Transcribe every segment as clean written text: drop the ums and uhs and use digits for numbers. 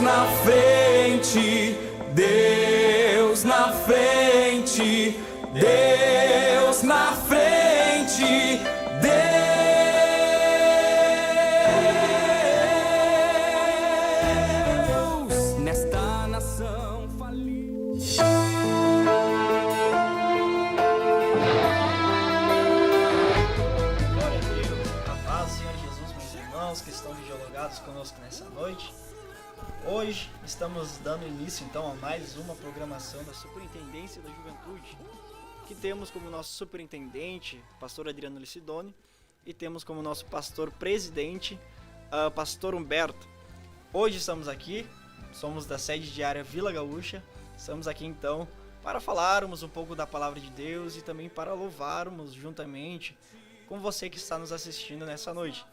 na frente, Deus na frente, Deus na frente, Deus nesta nação falida. Glória a Deus, a paz do Senhor Jesus, meus irmãos que estão dialogados conosco nessa noite. Hoje estamos dando início então a mais uma programação da Superintendência da Juventude, que temos como nosso superintendente, pastor Adriano Licidoni, e temos como nosso pastor presidente, pastor Humberto. Hoje estamos aqui, somos da sede diária Vila Gaúcha, estamos aqui então para falarmos um pouco da palavra de Deus e também para louvarmos juntamente com você que está nos assistindo nessa noite.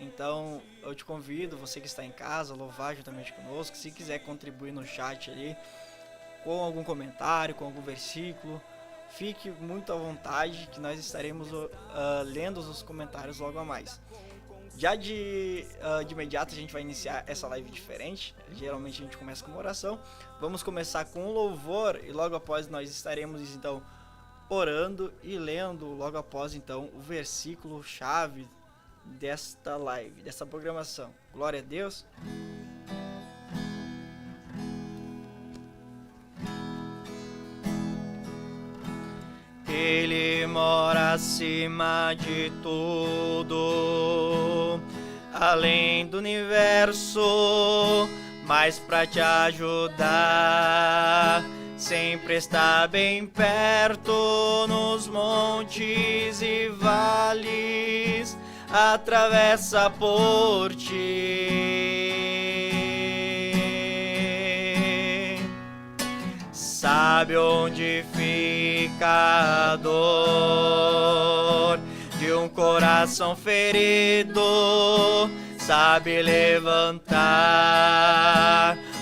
Então, eu te convido, você que está em casa, a louvar juntamente conosco. Se quiser contribuir no chat ali, com algum comentário, com algum versículo, fique muito à vontade, que nós estaremos lendo os comentários logo a mais. Já de imediato a gente vai iniciar essa live diferente. Geralmente a gente começa com uma oração. Vamos começar com um louvor e logo após nós estaremos então orando e lendo logo após então o versículo chave desta live, dessa programação. Glória a Deus. Ele mora acima de tudo, além do universo, mas pra te ajudar, sempre está bem perto, nos montes e vales, atravessa por ti. Sabe onde fica a dor de um coração ferido, sabe levantar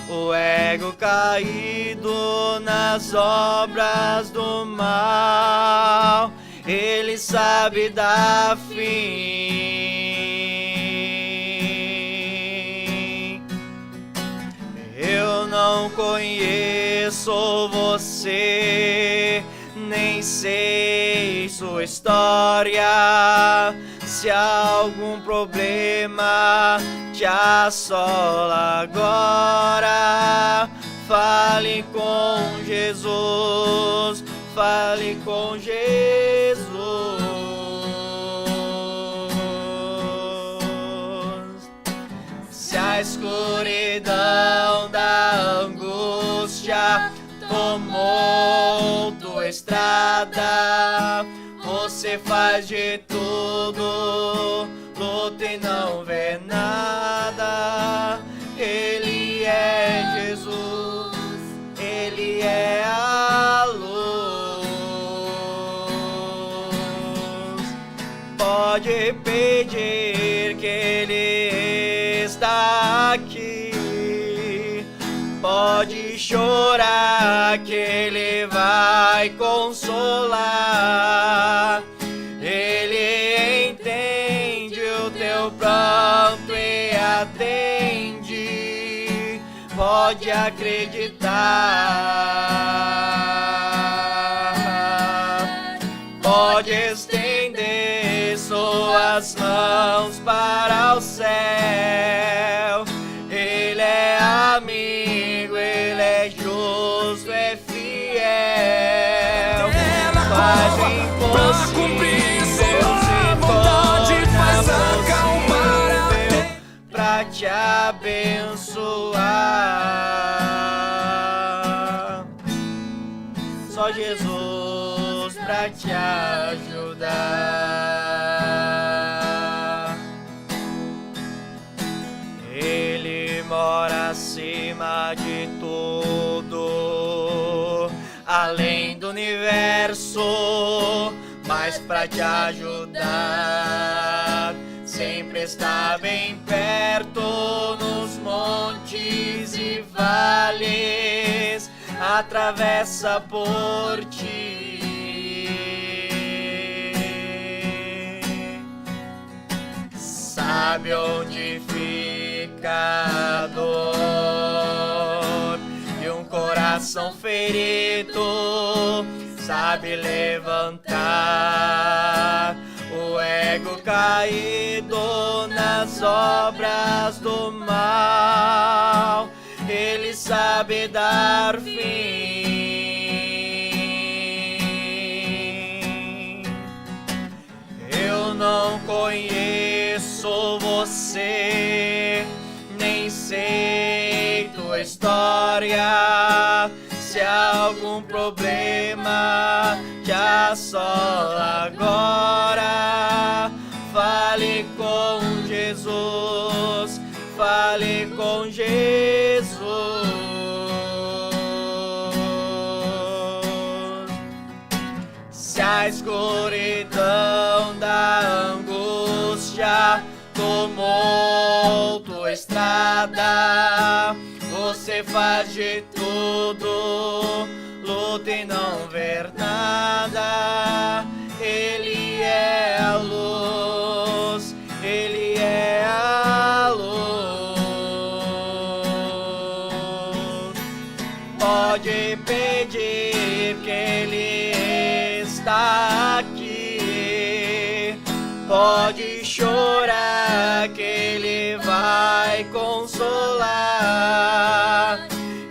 o ego caído nas obras do mal. Ele sabe dar fim. Eu não conheço você, nem sei sua história. Se há algum problema te assola agora, fale com Jesus. Fale com Jesus. Se a escuridão da angústia tomou tua estrada, você faz de tudo, luta e não vê nada. Ele é Jesus, Ele é a luz. Pode pedir que Ele está aqui, pode chorar que Ele vai consolar. Ele entende o teu pranto e atende, pode acreditar, pode estender suas mãos para o céu. Ele é amigo, Ele é justo, é fiel, faz o impossível, se torna possível pra te abençoar. Só Jesus pra te ajudar. Ele mora acima de tudo, além do universo, mas pra te ajudar, sempre está bem perto, nos montes e vales, atravessa por ti. Sabe onde fica a dor coração ferido sabe levantar, o ego caído nas obras do mal, Ele sabe dar fim. Eu não conheço você, nem sei tua história. Se há algum problema te assola agora, fale com Jesus, fale com Jesus. Se a escuridão da angústia tomou tua estrada, você faz de tudo, luta e não ver nada. Ele é a luz, Ele é a luz. Pode pedir que Ele está aqui, pode chorar que Ele vai consolar.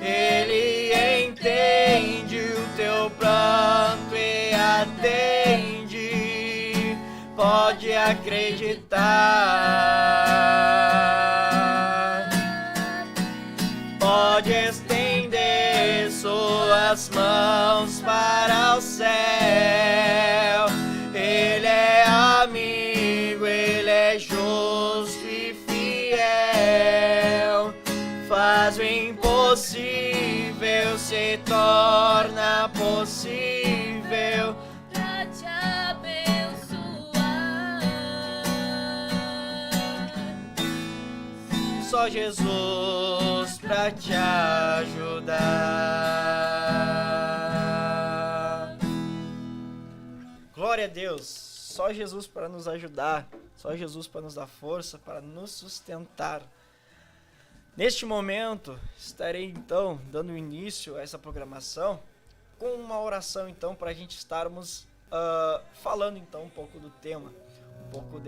Ele entende o teu pranto e atende, pode acreditar. Pode estender suas mãos para o céu. Ele é amigo, Ele é justo e fiel. Faz o impossível, se torna possível pra te abençoar. Só Jesus pra te ajudar. Glória a Deus. Só Jesus para nos ajudar. Só Jesus para nos dar força, para nos sustentar. Neste momento, estarei então dando início a essa programação com uma oração então para a gente estarmos falando então um pouco do tema, um pouco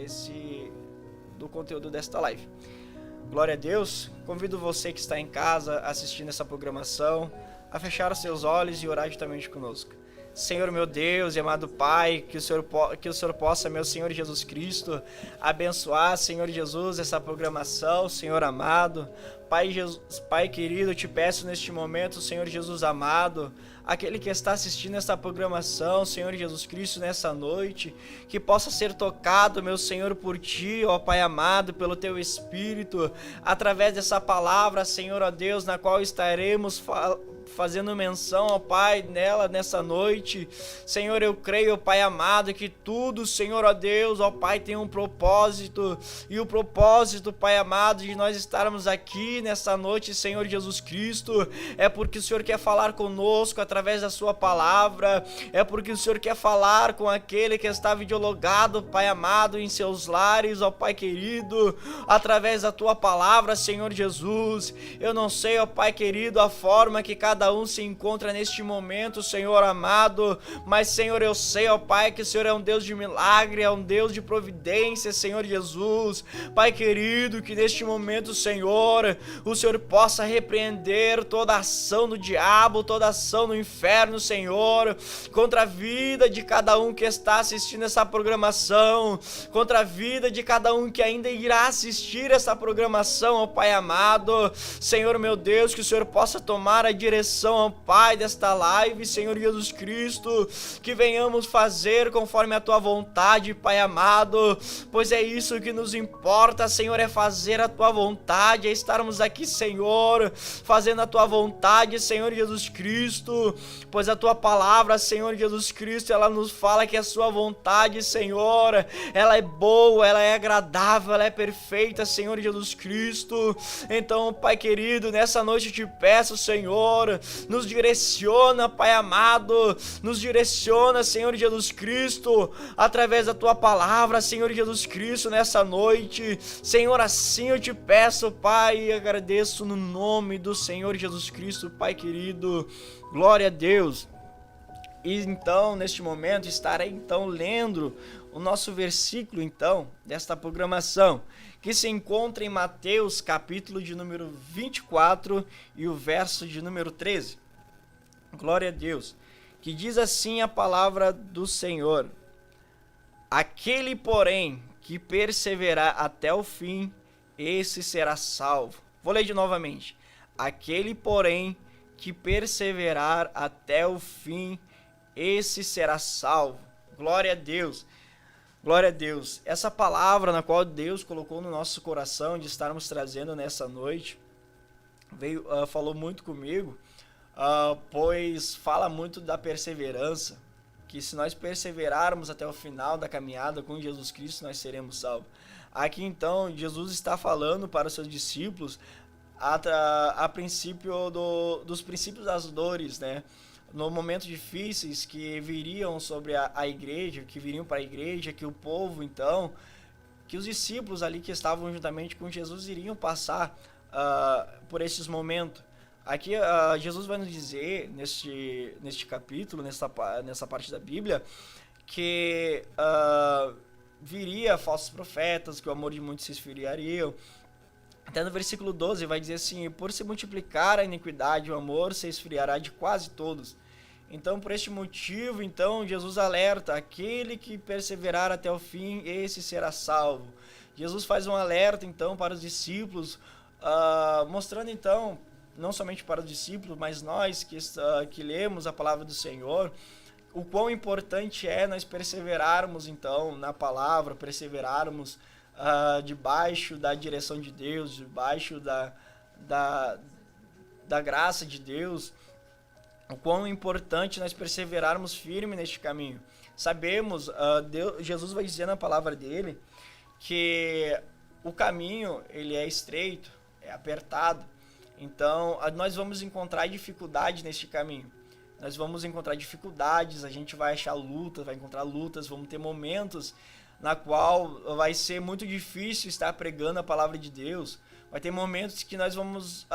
do conteúdo desta live. Glória a Deus, convido você que está em casa assistindo essa programação a fechar os seus olhos e orar juntamente conosco. Senhor meu Deus e amado Pai, que o Senhor possa, meu Senhor Jesus Cristo, abençoar, Senhor Jesus, essa programação, Senhor amado. Pai querido, eu te peço neste momento, Senhor Jesus amado, aquele que está assistindo essa programação, Senhor Jesus Cristo, nessa noite, que possa ser tocado, meu Senhor, por Ti, ó Pai amado, pelo Teu Espírito, através dessa palavra, Senhor, ó Deus, na qual estaremos fazendo menção, ó Pai, nessa noite. Senhor, eu creio, ó Pai amado, que tudo, Senhor, ó Deus, ó Pai, tem um propósito, e o propósito, Pai amado, de nós estarmos aqui nessa noite, Senhor Jesus Cristo, é porque o Senhor quer falar conosco através da sua palavra, é porque o Senhor quer falar com aquele que está videologado, Pai amado, em seus lares, ó Pai querido, através da tua palavra, Senhor Jesus. Eu não sei, ó Pai querido, a forma que cada um se encontra neste momento, Senhor amado, mas Senhor, eu sei, ó Pai, que o Senhor é um Deus de milagre, é um Deus de providência, Senhor Jesus. Pai querido, que neste momento, Senhor, o Senhor possa repreender toda ação do diabo, toda ação do inferno, Senhor, contra a vida de cada um que está assistindo essa programação, contra a vida de cada um que ainda irá assistir essa programação, ó Pai amado. Senhor meu Deus, que o Senhor possa tomar a direção, ó Pai, desta live, Senhor Jesus Cristo, que venhamos fazer conforme a tua vontade, Pai amado, pois é isso que nos importa, Senhor, é fazer a tua vontade, é estarmos aqui, Senhor, fazendo a tua vontade, Senhor Jesus Cristo, pois a tua palavra, Senhor Jesus Cristo, ela nos fala que a sua vontade, Senhor, ela é boa, ela é agradável, ela é perfeita, Senhor Jesus Cristo. Então, Pai querido, nessa noite eu te peço, Senhor, nos direciona, Pai amado, nos direciona, Senhor Jesus Cristo, através da tua palavra, Senhor Jesus Cristo, nessa noite, Senhor, assim eu te peço, Pai, agradeço no nome do Senhor Jesus Cristo, Pai querido. Glória a Deus. E então, neste momento, estarei então lendo o nosso versículo então desta programação, que se encontra em Mateus, capítulo de número 24 e o verso de número 13. Glória a Deus. Que diz assim a palavra do Senhor: aquele, porém, que perseverar até o fim, esse será salvo. Vou ler de novamente. Aquele, porém, que perseverar até o fim, esse será salvo. Glória a Deus. Glória a Deus. Essa palavra na qual Deus colocou no nosso coração de estarmos trazendo nessa noite, falou muito comigo, pois fala muito da perseverança, que se nós perseverarmos até o final da caminhada com Jesus Cristo, nós seremos salvos. Aqui então, Jesus está falando para os seus discípulos a princípio dos princípios das dores, né? No momentos difíceis que viriam sobre a igreja, que viriam para a igreja, que o povo então, que os discípulos ali que estavam juntamente com Jesus iriam passar por esses momentos. Aqui Jesus vai nos dizer, neste capítulo, nessa parte da Bíblia, que viria falsos profetas, que o amor de muitos se esfriaria. Até no versículo 12 vai dizer assim: por se multiplicar a iniquidade, o amor se esfriará de quase todos. Então, por este motivo, então, Jesus alerta: aquele que perseverar até o fim, esse será salvo. Jesus faz um alerta, então, para os discípulos, mostrando, então, não somente para os discípulos, mas nós que lemos a palavra do Senhor, o quão importante é nós perseverarmos, então, na palavra, perseverarmos debaixo da direção de Deus, debaixo da graça de Deus, o quão importante nós perseverarmos firme neste caminho. Sabemos, Jesus vai dizer na palavra dele, que o caminho ele é estreito, é apertado, então nós vamos encontrar dificuldade neste caminho. Nós vamos encontrar dificuldades, a gente vai achar lutas, vai encontrar lutas, vamos ter momentos na qual vai ser muito difícil estar pregando a palavra de Deus. Vai ter momentos que nós vamos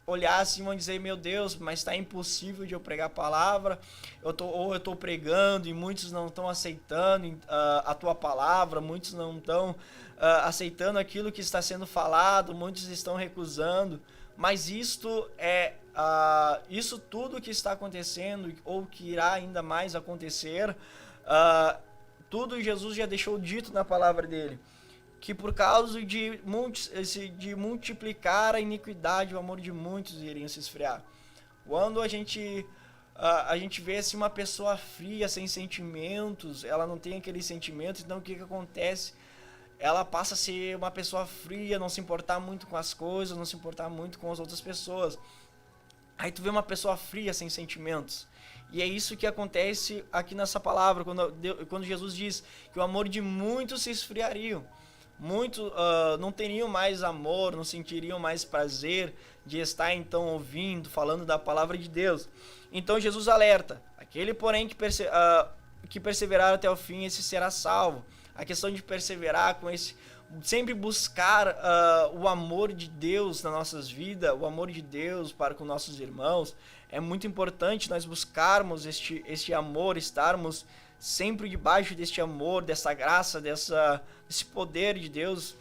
olhar assim e vamos dizer: meu Deus, mas está impossível de eu pregar a palavra, eu estou pregando e muitos não estão aceitando a tua palavra, muitos não estão aceitando aquilo que está sendo falado, muitos estão recusando. Mas isso tudo que está acontecendo, ou que irá ainda mais acontecer, tudo Jesus já deixou dito na palavra dele, que por causa de multiplicar a iniquidade, o amor de muitos iriam se esfriar. Quando a gente vê assim, uma pessoa fria, sem sentimentos, ela não tem aqueles sentimentos, então o que acontece? Ela passa a ser uma pessoa fria, não se importar muito com as coisas, não se importar muito com as outras pessoas. Aí tu vê uma pessoa fria, sem sentimentos. E é isso que acontece aqui nessa palavra, quando Jesus diz que o amor de muitos se esfriariam. Muitos não teriam mais amor, não sentiriam mais prazer de estar então ouvindo, falando da palavra de Deus. Então Jesus alerta: aquele, porém, que perseverar até o fim, esse será salvo. A questão de perseverar com esse, sempre buscar o amor de Deus nas nossas vidas, o amor de Deus para com nossos irmãos. É muito importante nós buscarmos este amor, estarmos sempre debaixo deste amor, dessa graça, desse poder de Deus.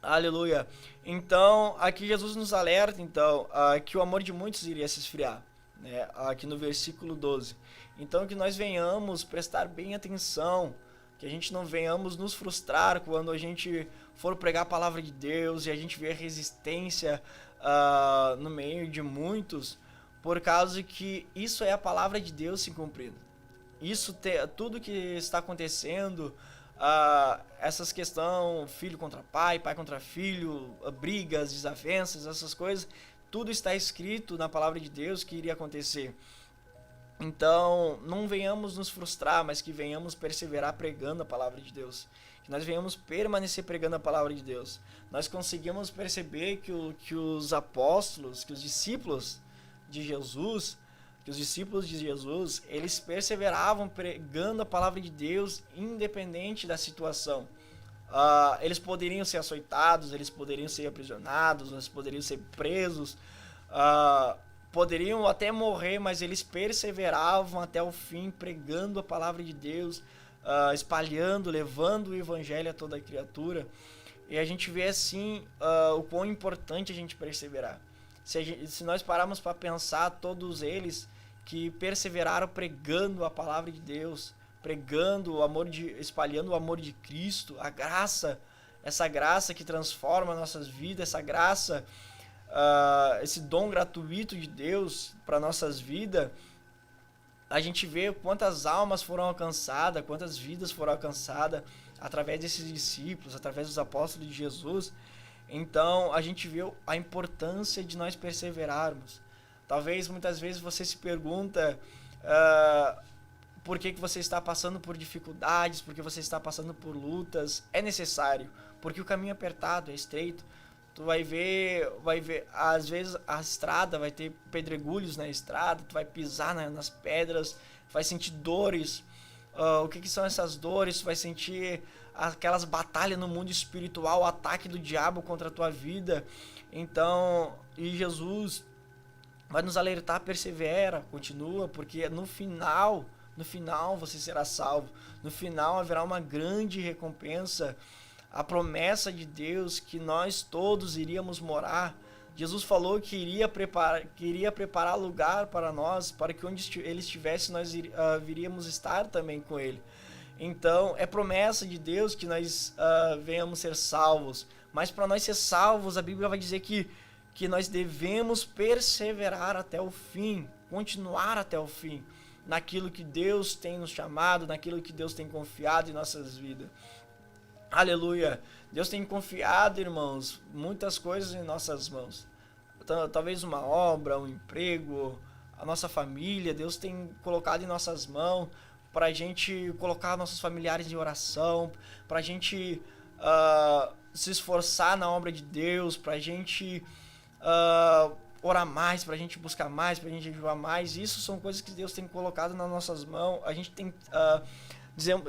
Aleluia. Então, aqui Jesus nos alerta, então, que o amor de muitos iria se esfriar, né? Aqui no versículo 12. Então, que nós venhamos prestar bem atenção, que a gente não venhamos nos frustrar quando a gente for pregar a palavra de Deus e a gente vê resistência no meio de muitos, por causa que isso é a palavra de Deus se cumprindo. Tudo que está acontecendo, essas questões, filho contra pai, pai contra filho, brigas, desavenças, essas coisas, tudo está escrito na palavra de Deus que iria acontecer. Então, não venhamos nos frustrar, mas que venhamos perseverar pregando a palavra de Deus. Que nós venhamos permanecer pregando a palavra de Deus. Nós conseguimos perceber que os apóstolos, que os discípulos de Jesus, eles perseveravam pregando a palavra de Deus independente da situação. eles poderiam ser açoitados, eles poderiam ser aprisionados, eles poderiam ser presos, poderiam até morrer, mas eles perseveravam até o fim, pregando a palavra de Deus, espalhando, levando o evangelho a toda a criatura. E a gente vê assim o quão importante a gente perseverar. Se nós pararmos para pensar, todos eles que perseveraram pregando a palavra de Deus, pregando o amor espalhando o amor de Cristo, a graça, essa graça que transforma nossas vidas, essa graça, esse dom gratuito de Deus para nossas vidas, a gente vê quantas almas foram alcançadas, quantas vidas foram alcançadas através desses discípulos, através dos apóstolos de Jesus. Então a gente vê a importância de nós perseverarmos. Talvez muitas vezes você se pergunta por que você está passando por dificuldades, por que você está passando por lutas. É necessário, porque o caminho é apertado, é estreito. Tu vai ver, às vezes a estrada vai ter pedregulhos na estrada, tu vai pisar nas pedras, vai sentir dores. O que são essas dores? Tu vai sentir aquelas batalhas no mundo espiritual, o ataque do diabo contra a tua vida. Então, e Jesus vai nos alertar: persevera, continua, porque no final você será salvo. No final haverá uma grande recompensa. A promessa de Deus que nós todos iríamos morar. Jesus falou que iria preparar lugar para nós, para que onde Ele estivesse nós viríamos estar também com Ele. Então é promessa de Deus que nós venhamos ser salvos. Mas para nós ser salvos, a Bíblia vai dizer que nós devemos perseverar até o fim, continuar até o fim, naquilo que Deus tem nos chamado, naquilo que Deus tem confiado em nossas vidas. Aleluia! Deus tem confiado, irmãos, muitas coisas em nossas mãos. Talvez uma obra, um emprego, a nossa família. Deus tem colocado em nossas mãos para a gente colocar nossos familiares em oração, para a gente se esforçar na obra de Deus, para a gente orar mais, para a gente buscar mais, para a gente ajudar mais. Isso são coisas que Deus tem colocado nas nossas mãos. A gente tem...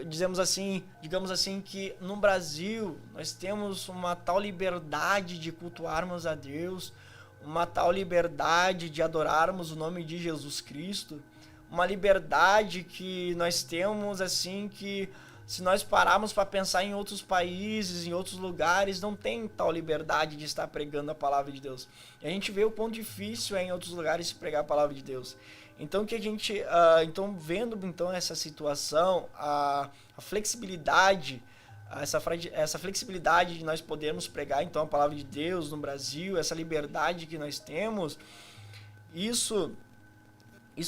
digamos assim, que no Brasil nós temos uma tal liberdade de cultuarmos a Deus, uma tal liberdade de adorarmos o nome de Jesus Cristo, uma liberdade que nós temos, assim, que se nós pararmos para pensar em outros países, em outros lugares, não tem tal liberdade de estar pregando a palavra de Deus. E a gente vê o quão difícil é em outros lugares pregar a palavra de Deus. Então que a gente, vendo então essa situação, a flexibilidade, essa flexibilidade de nós podermos pregar então a palavra de Deus no Brasil, essa liberdade que nós temos, isso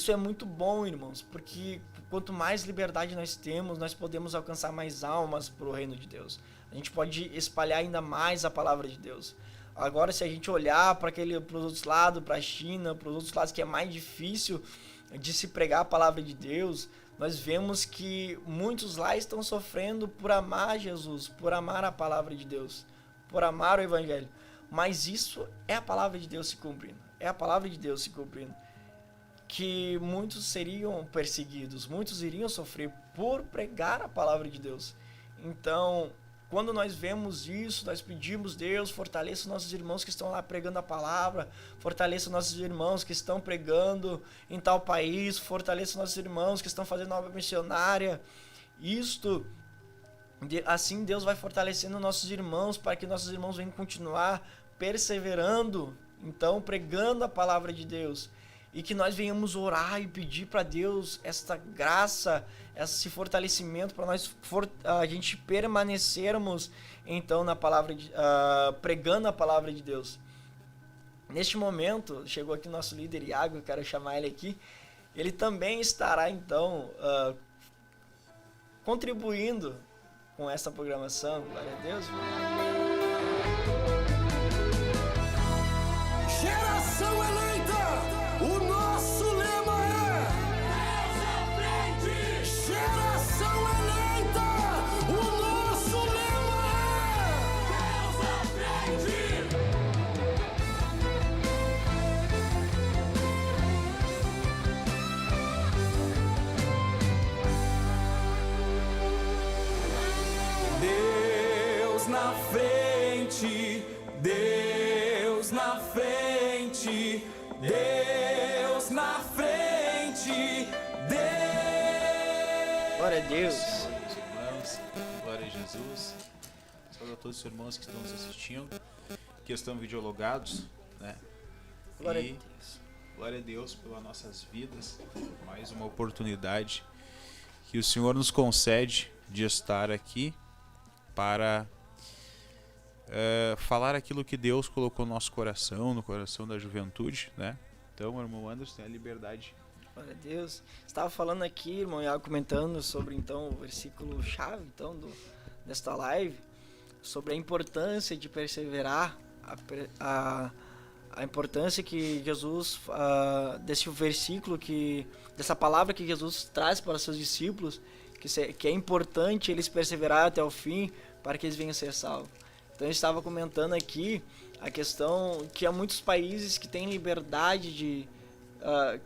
é muito bom, irmãos, porque quanto mais liberdade nós temos, nós podemos alcançar mais almas para o reino de Deus. A gente pode espalhar ainda mais a palavra de Deus. Agora, se a gente olhar para os outros lados, para a China, para os outros lados que é mais difícil de se pregar a palavra de Deus, nós vemos que muitos lá estão sofrendo por amar Jesus, por amar a palavra de Deus, por amar o Evangelho. Mas isso é a palavra de Deus se cumprindo. É a palavra de Deus se cumprindo. Que muitos seriam perseguidos, muitos iriam sofrer por pregar a palavra de Deus. Então, quando nós vemos isso, nós pedimos: Deus, fortaleça nossos irmãos que estão lá pregando a palavra, fortaleça nossos irmãos que estão pregando em tal país, fortaleça nossos irmãos que estão fazendo obra missionária. Assim Deus vai fortalecendo nossos irmãos, para que nossos irmãos venham continuar perseverando, então pregando a palavra de Deus. E que nós venhamos orar e pedir para Deus esta graça, esse fortalecimento para nós a gente permanecermos então na palavra pregando a palavra de Deus. Neste momento chegou aqui nosso líder Iago, eu quero chamar ele aqui. Ele também estará então contribuindo com essa programação. Glória a Deus. Geração eleita, o nosso lema é Deus à frente. Geração eleita, o nosso lema é Deus à frente. Deus Deus na frente, Deus na frente, Deus. Glória a Deus. Glória aos irmãos, glória a Jesus. Saúde a todos os irmãos que estão nos assistindo, que estão videologados, né? Glória a E Deus. glória a Deus pelas nossas vidas, mais uma oportunidade que o Senhor nos concede de estar aqui para falar aquilo que Deus colocou no nosso coração, no coração da juventude, né? Então, irmão Anderson, tem a liberdade. Glória a Deus. Estava falando aqui, irmão Iago, comentando sobre então o versículo chave então desta live, sobre a importância de perseverar, a importância que Jesus, desse versículo, dessa palavra que Jesus traz para os seus discípulos, que é importante eles perseverar até o fim para que eles venham a ser salvos. Então eu estava comentando aqui a questão que há muitos países que têm liberdade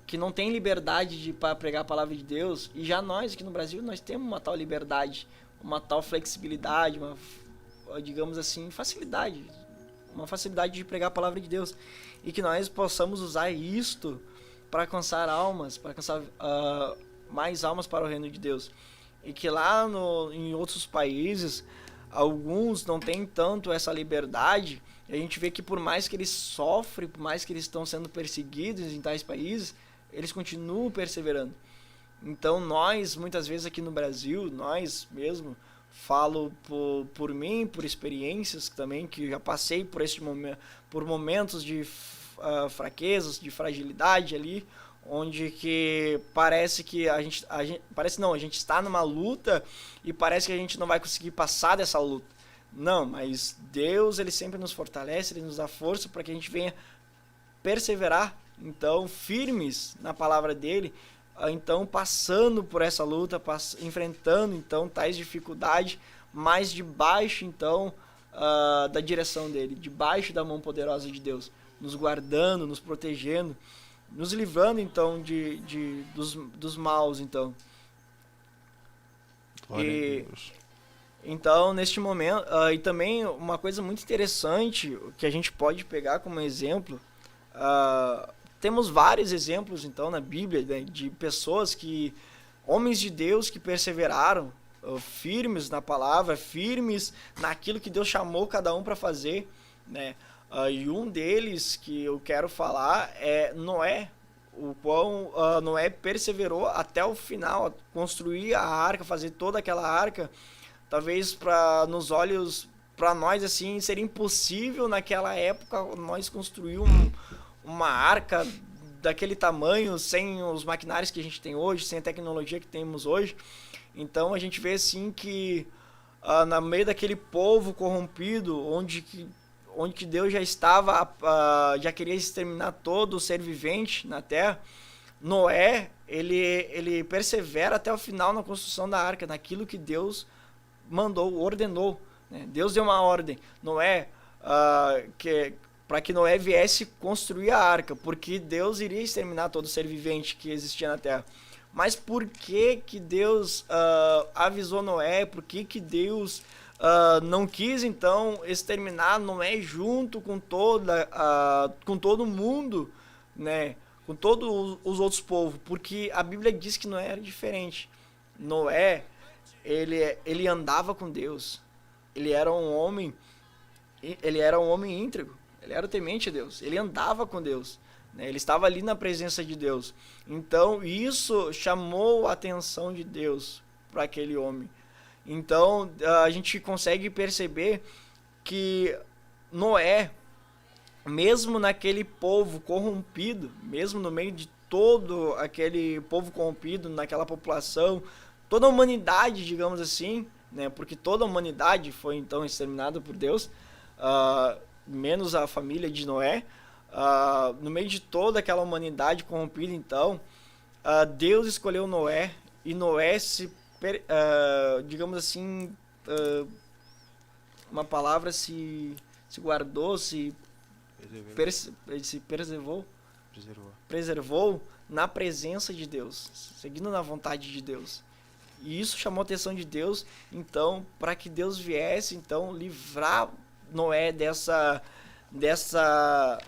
que não têm liberdade para pregar a palavra de Deus, e já nós aqui no Brasil nós temos uma tal liberdade, uma tal flexibilidade, digamos assim, facilidade, uma facilidade de pregar a palavra de Deus, e que nós possamos usar isto para alcançar almas, para alcançar mais almas para o reino de Deus. E que lá em outros países, alguns não têm tanto essa liberdade, e a gente vê que por mais que eles sofrem, por mais que eles estão sendo perseguidos em tais países, eles continuam perseverando. Então nós, muitas vezes aqui no Brasil, nós mesmo, falo por mim, por experiências também, que já passei por momentos de fraquezas, de fragilidade ali, onde que parece que a gente está numa luta e parece que a gente não vai conseguir passar dessa luta. Não, mas Deus, ele sempre nos fortalece, ele nos dá força para que a gente venha perseverar, então, firmes na palavra dele, então, passando por essa luta, enfrentando, então, tais dificuldades, mas debaixo, então, da direção dele, debaixo da mão poderosa de Deus, nos guardando, nos protegendo, nos livrando, então, dos maus, então. Glória a Deus. Então, neste momento, e também uma coisa muito interessante que a gente pode pegar como exemplo, temos vários exemplos, então, na Bíblia, né, de pessoas homens de Deus que perseveraram, firmes na palavra, firmes naquilo que Deus chamou cada um para fazer, né? E um deles que eu quero falar é Noé, o qual Noé perseverou até o final, construir a arca, fazer toda aquela arca. Talvez nos olhos, para nós, assim, seria impossível naquela época nós construir uma arca daquele tamanho, sem os maquinários que a gente tem hoje, sem a tecnologia que temos hoje. Então a gente vê assim que no meio daquele povo corrompido, onde que Deus já estava, já queria exterminar todo o ser vivente na terra, Noé, ele persevera até o final na construção da arca, naquilo que Deus mandou, ordenou, né? Deus deu uma ordem, Noé, para que Noé viesse construir a arca, porque Deus iria exterminar todo ser vivente que existia na terra. Mas por que Deus avisou Noé? Por que Deus não quis então exterminar Noé junto com todo mundo, né? Com todos os outros povos? Porque a Bíblia diz que Noé era diferente. Noé, ele andava com Deus. Ele era um homem íntegro. Ele era temente a Deus. Ele andava com Deus, né? Ele estava ali na presença de Deus. Então, isso chamou a atenção de Deus para aquele homem. Então, a gente consegue perceber que Noé, mesmo naquele povo corrompido, mesmo no meio de todo aquele povo corrompido, naquela população, toda a humanidade, digamos assim, né? Porque toda a humanidade foi então exterminada por Deus, menos a família de Noé. No meio de toda aquela humanidade corrompida, então, Deus escolheu Noé, e Noé digamos assim, uma palavra se guardou, se preservou na presença de Deus, seguindo na vontade de Deus. E isso chamou a atenção de Deus, então, para que Deus viesse, então, livrar Noé dessa...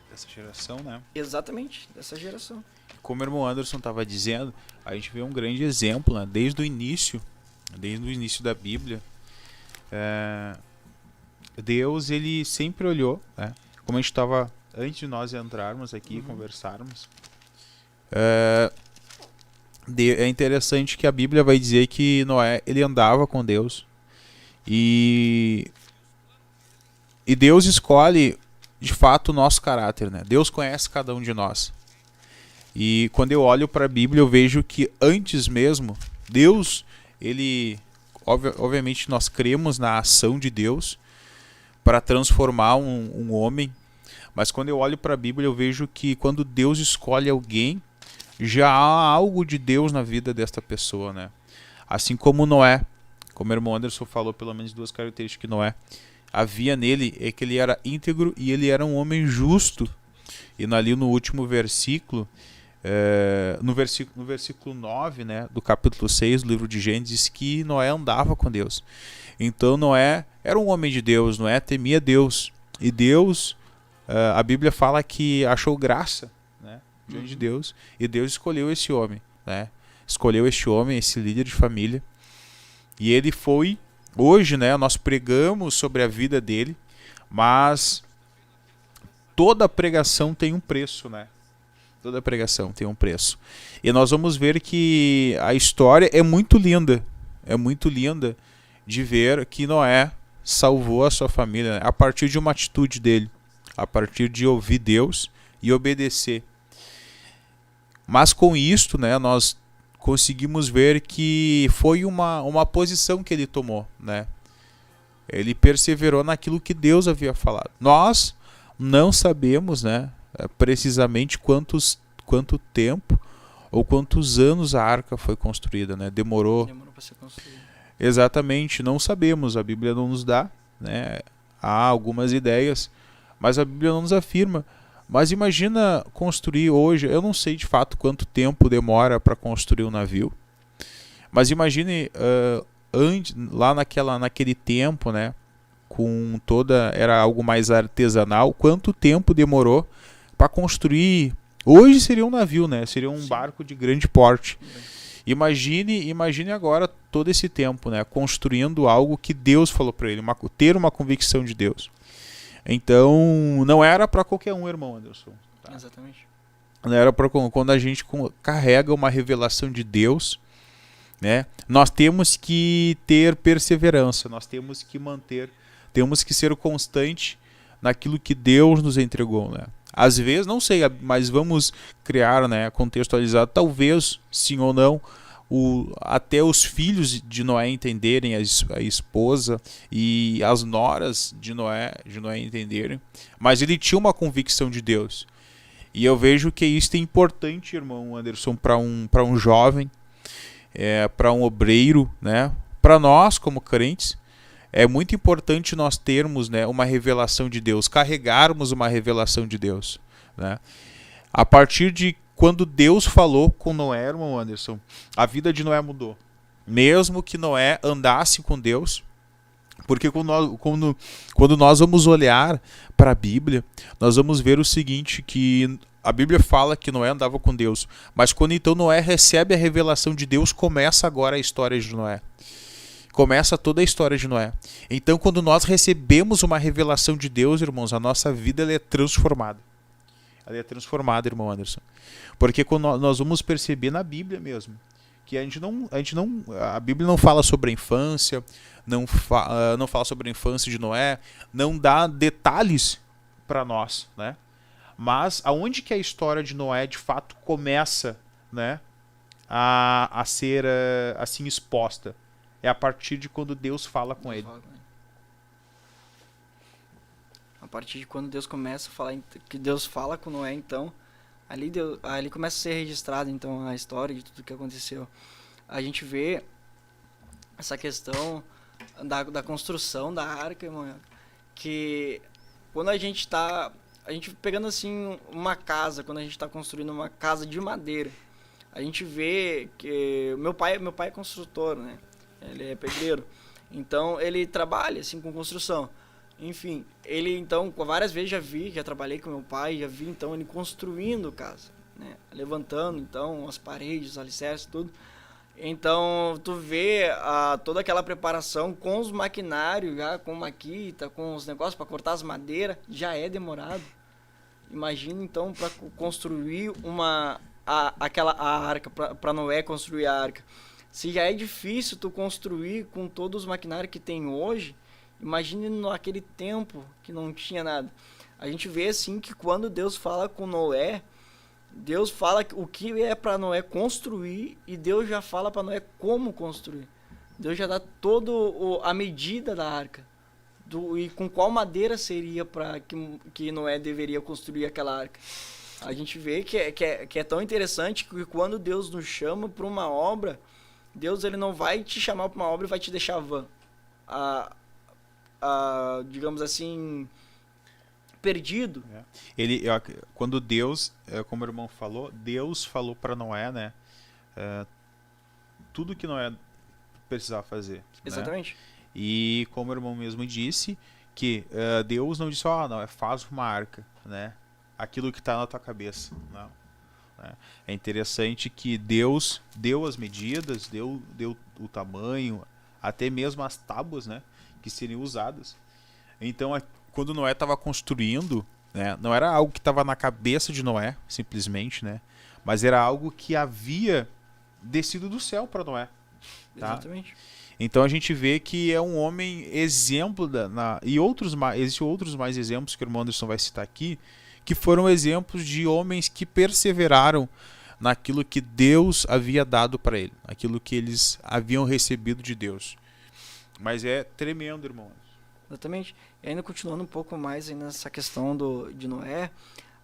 Dessa geração, né? Exatamente, dessa geração. Como o irmão Anderson estava dizendo, a gente vê um grande exemplo, né? Desde o início da Bíblia, Deus, ele sempre olhou, né? Como a gente estava, antes de nós entrarmos aqui e conversarmos, é interessante que a Bíblia vai dizer que Noé, ele andava com Deus, e Deus escolhe de fato o nosso caráter, né? Deus conhece cada um de nós. E quando eu olho para a Bíblia, eu vejo que antes mesmo, Deus, ele, obviamente nós cremos na ação de Deus para transformar um homem, mas quando eu olho para a Bíblia, eu vejo que quando Deus escolhe alguém, já há algo de Deus na vida desta pessoa, né? Assim como Noé, como o irmão Anderson falou, pelo menos 2 características que Noé havia nele, é que ele era íntegro e ele era um homem justo. E ali no último versículo, no versículo 9, né, do capítulo 6 do livro de Gênesis, diz que Noé andava com Deus. Então Noé era um homem de Deus, Noé temia Deus. E Deus, a Bíblia fala que achou graça, né, diante de Deus, e Deus escolheu esse homem, né? Escolheu este homem, esse líder de família. E ele foi, hoje, né, nós pregamos sobre a vida dele, mas toda pregação tem um preço, né? Toda pregação tem um preço. E nós vamos ver que a história é muito linda de ver que Noé salvou a sua família, né, a partir de uma atitude dele, a partir de ouvir Deus e obedecer. Mas com isto, né, nós conseguimos ver que foi uma posição que ele tomou, né? Ele perseverou naquilo que Deus havia falado. Nós não sabemos, né, precisamente quanto tempo ou quantos anos a arca foi construída, né? Demorou para ser construída. Exatamente, não sabemos, a Bíblia não nos dá, né? Há algumas ideias, mas a Bíblia não nos afirma. Mas imagina construir hoje, eu não sei de fato quanto tempo demora para construir um navio, mas imagine lá naquele tempo, né, com era algo mais artesanal, quanto tempo demorou para construir. Hoje seria um navio, né? Seria um barco de grande porte. Imagine agora todo esse tempo, né, construindo algo que Deus falou para ele, ter uma convicção de Deus. Então, não era para qualquer um, irmão Anderson. Tá? Exatamente. Não era para quando a gente carrega uma revelação de Deus, né? Nós temos que ter perseverança, nós temos que ser constante naquilo que Deus nos entregou, né? Às vezes, não sei, mas vamos criar, né, contextualizado, talvez, sim ou não, até os filhos de Noé entenderem, a esposa e as noras de Noé entenderem, mas ele tinha uma convicção de Deus. E eu vejo que isso é importante, irmão Anderson, para um jovem, para um obreiro, né, para nós como crentes. É muito importante nós termos, né, uma revelação de Deus, carregarmos uma revelação de Deus, né? A partir de quando Deus falou com Noé, irmão Anderson, a vida de Noé mudou. Mesmo que Noé andasse com Deus, porque quando nós vamos olhar para a Bíblia, nós vamos ver o seguinte, que a Bíblia fala que Noé andava com Deus, mas quando então Noé recebe a revelação de Deus, começa agora a história de Noé. Começa toda a história de Noé. Então, quando nós recebemos uma revelação de Deus, irmãos, a nossa vida ela é transformada. Ela é transformada, irmão Anderson. Porque quando nós vamos perceber na Bíblia mesmo, que a Bíblia não fala sobre a infância, não fala sobre a infância de Noé, não dá detalhes para nós, né? Mas aonde que a história de Noé de fato começa, né, a ser assim exposta? É a partir de quando Deus fala com ele. A partir de quando Deus começa a falar, que Deus fala com Noé, então, ali começa a ser registrada, então, a história de tudo que aconteceu. A gente vê essa questão da construção da arca, irmão, que quando a gente pegando assim uma casa, quando a gente está construindo uma casa de madeira, a gente vê que meu pai é construtor, né? Ele é pedreiro, então ele trabalha assim com construção. Enfim, ele então, várias vezes já trabalhei com meu pai, já vi então ele construindo casa, né? Levantando então as paredes, os alicerces, tudo. Então, tu vê toda aquela preparação com os maquinários, já com maquita, com os negócios para cortar as madeiras, já é demorado. Imagina então para construir a arca, para Noé construir a arca. Se já é difícil tu construir com todos os maquinários que tem hoje, imagine naquele tempo que não tinha nada. A gente vê assim que quando Deus fala com Noé, Deus fala o que é para Noé construir e Deus já fala para Noé como construir. Deus já dá toda a medida da arca e com qual madeira seria para que Noé deveria construir aquela arca. A gente vê que é tão interessante que quando Deus nos chama para uma obra, Deus ele não vai te chamar para uma obra e vai te deixar vã. Digamos assim, perdido. Quando Deus, como o irmão falou, Deus falou para Noé, né, tudo que Noé precisava fazer. Exatamente. Né? E como o irmão mesmo disse, que Deus não disse, não, faz uma arca, né? Aquilo que está na tua cabeça. Não. Né? É interessante que Deus deu as medidas, deu o tamanho, até mesmo as tábuas, né, que seriam usadas. Então, quando Noé estava construindo, né, não era algo que estava na cabeça de Noé, simplesmente, né, mas era algo que havia descido do céu para Noé. Tá? Exatamente. Então a gente vê que é um homem exemplo e existem outros mais exemplos que o irmão Anderson vai citar aqui, que foram exemplos de homens que perseveraram naquilo que Deus havia dado para ele, aquilo que eles haviam recebido de Deus. Mas é tremendo, irmão. Exatamente. E ainda continuando um pouco mais aí nessa questão de Noé,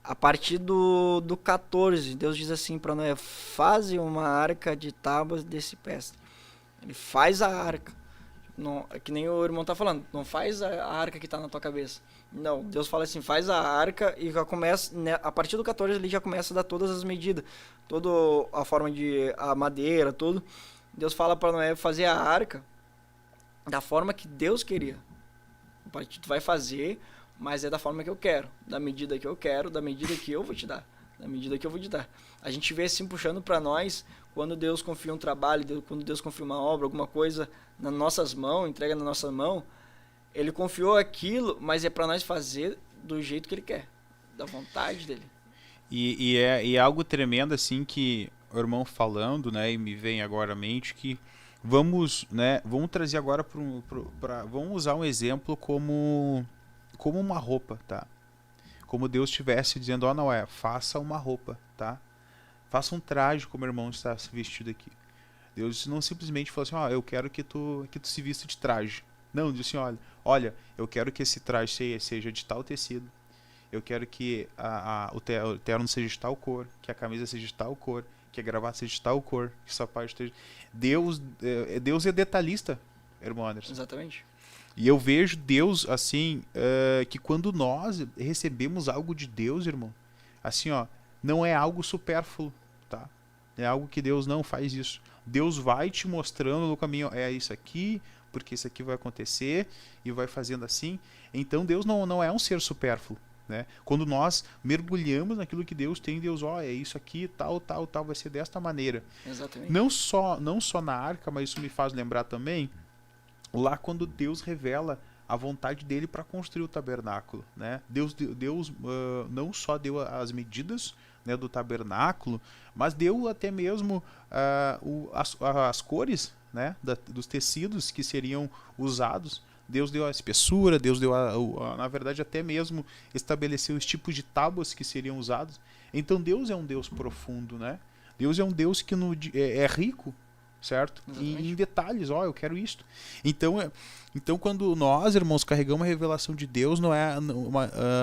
a partir do 14, Deus diz assim para Noé: faze uma arca de tábuas de cipreste. Ele faz a arca. Não, é que nem o irmão tá falando, não faz a arca que tá na tua cabeça. Não, Deus fala assim, faz a arca e já começa, né, a partir do 14 ele já começa a dar todas as medidas, toda a forma de a madeira, tudo. Deus fala para Noé fazer a arca da forma que Deus queria. A partir tu vai fazer, mas é da forma que eu quero, da medida que eu quero, da medida que eu vou te dar, da medida que eu vou te dar. A gente vê assim puxando para nós, quando Deus confia um trabalho, quando Deus confia uma obra, alguma coisa nas nossas mãos, entrega na nossa mão, Ele confiou aquilo, mas é para nós fazer do jeito que Ele quer, da vontade dEle. E é algo tremendo assim que o irmão falando, né, e me vem agora à mente que vamos trazer agora vamos usar um exemplo como uma roupa, tá? Como Deus estivesse dizendo, Noé, faça uma roupa, tá? Faça um traje como o irmão está se vestido aqui. Deus não simplesmente falou assim, eu quero que tu se vista de traje. Não, Deus assim, olha, eu quero que esse traje seja de tal tecido. Eu quero que o terno seja de tal cor, que a camisa seja de tal cor, que a gravata seja de tal cor, que o sapato esteja... Deus é detalhista, irmão Anderson. Exatamente. E eu vejo Deus assim, que quando nós recebemos algo de Deus, irmão, assim, não é algo supérfluo, tá? É algo que Deus não faz isso. Deus vai te mostrando no caminho, é isso aqui, porque isso aqui vai acontecer, e vai fazendo assim. Então Deus não é um ser supérfluo, né? Quando nós mergulhamos naquilo que Deus tem, Deus, é isso aqui, tal, vai ser desta maneira. Exatamente. Não só na arca, mas isso me faz lembrar também, lá quando Deus revela a vontade dele para construir o tabernáculo, né? Deus não só deu as medidas, né, do tabernáculo, mas deu até mesmo as cores, né, dos tecidos que seriam usados. Deus deu a espessura, Deus deu na verdade até mesmo estabeleceu os tipos de tábuas que seriam usados. Então Deus é um Deus profundo, né? Deus é um Deus que é rico, certo? Em detalhes, eu quero isto. Então quando nós, irmãos, carregamos a revelação de Deus,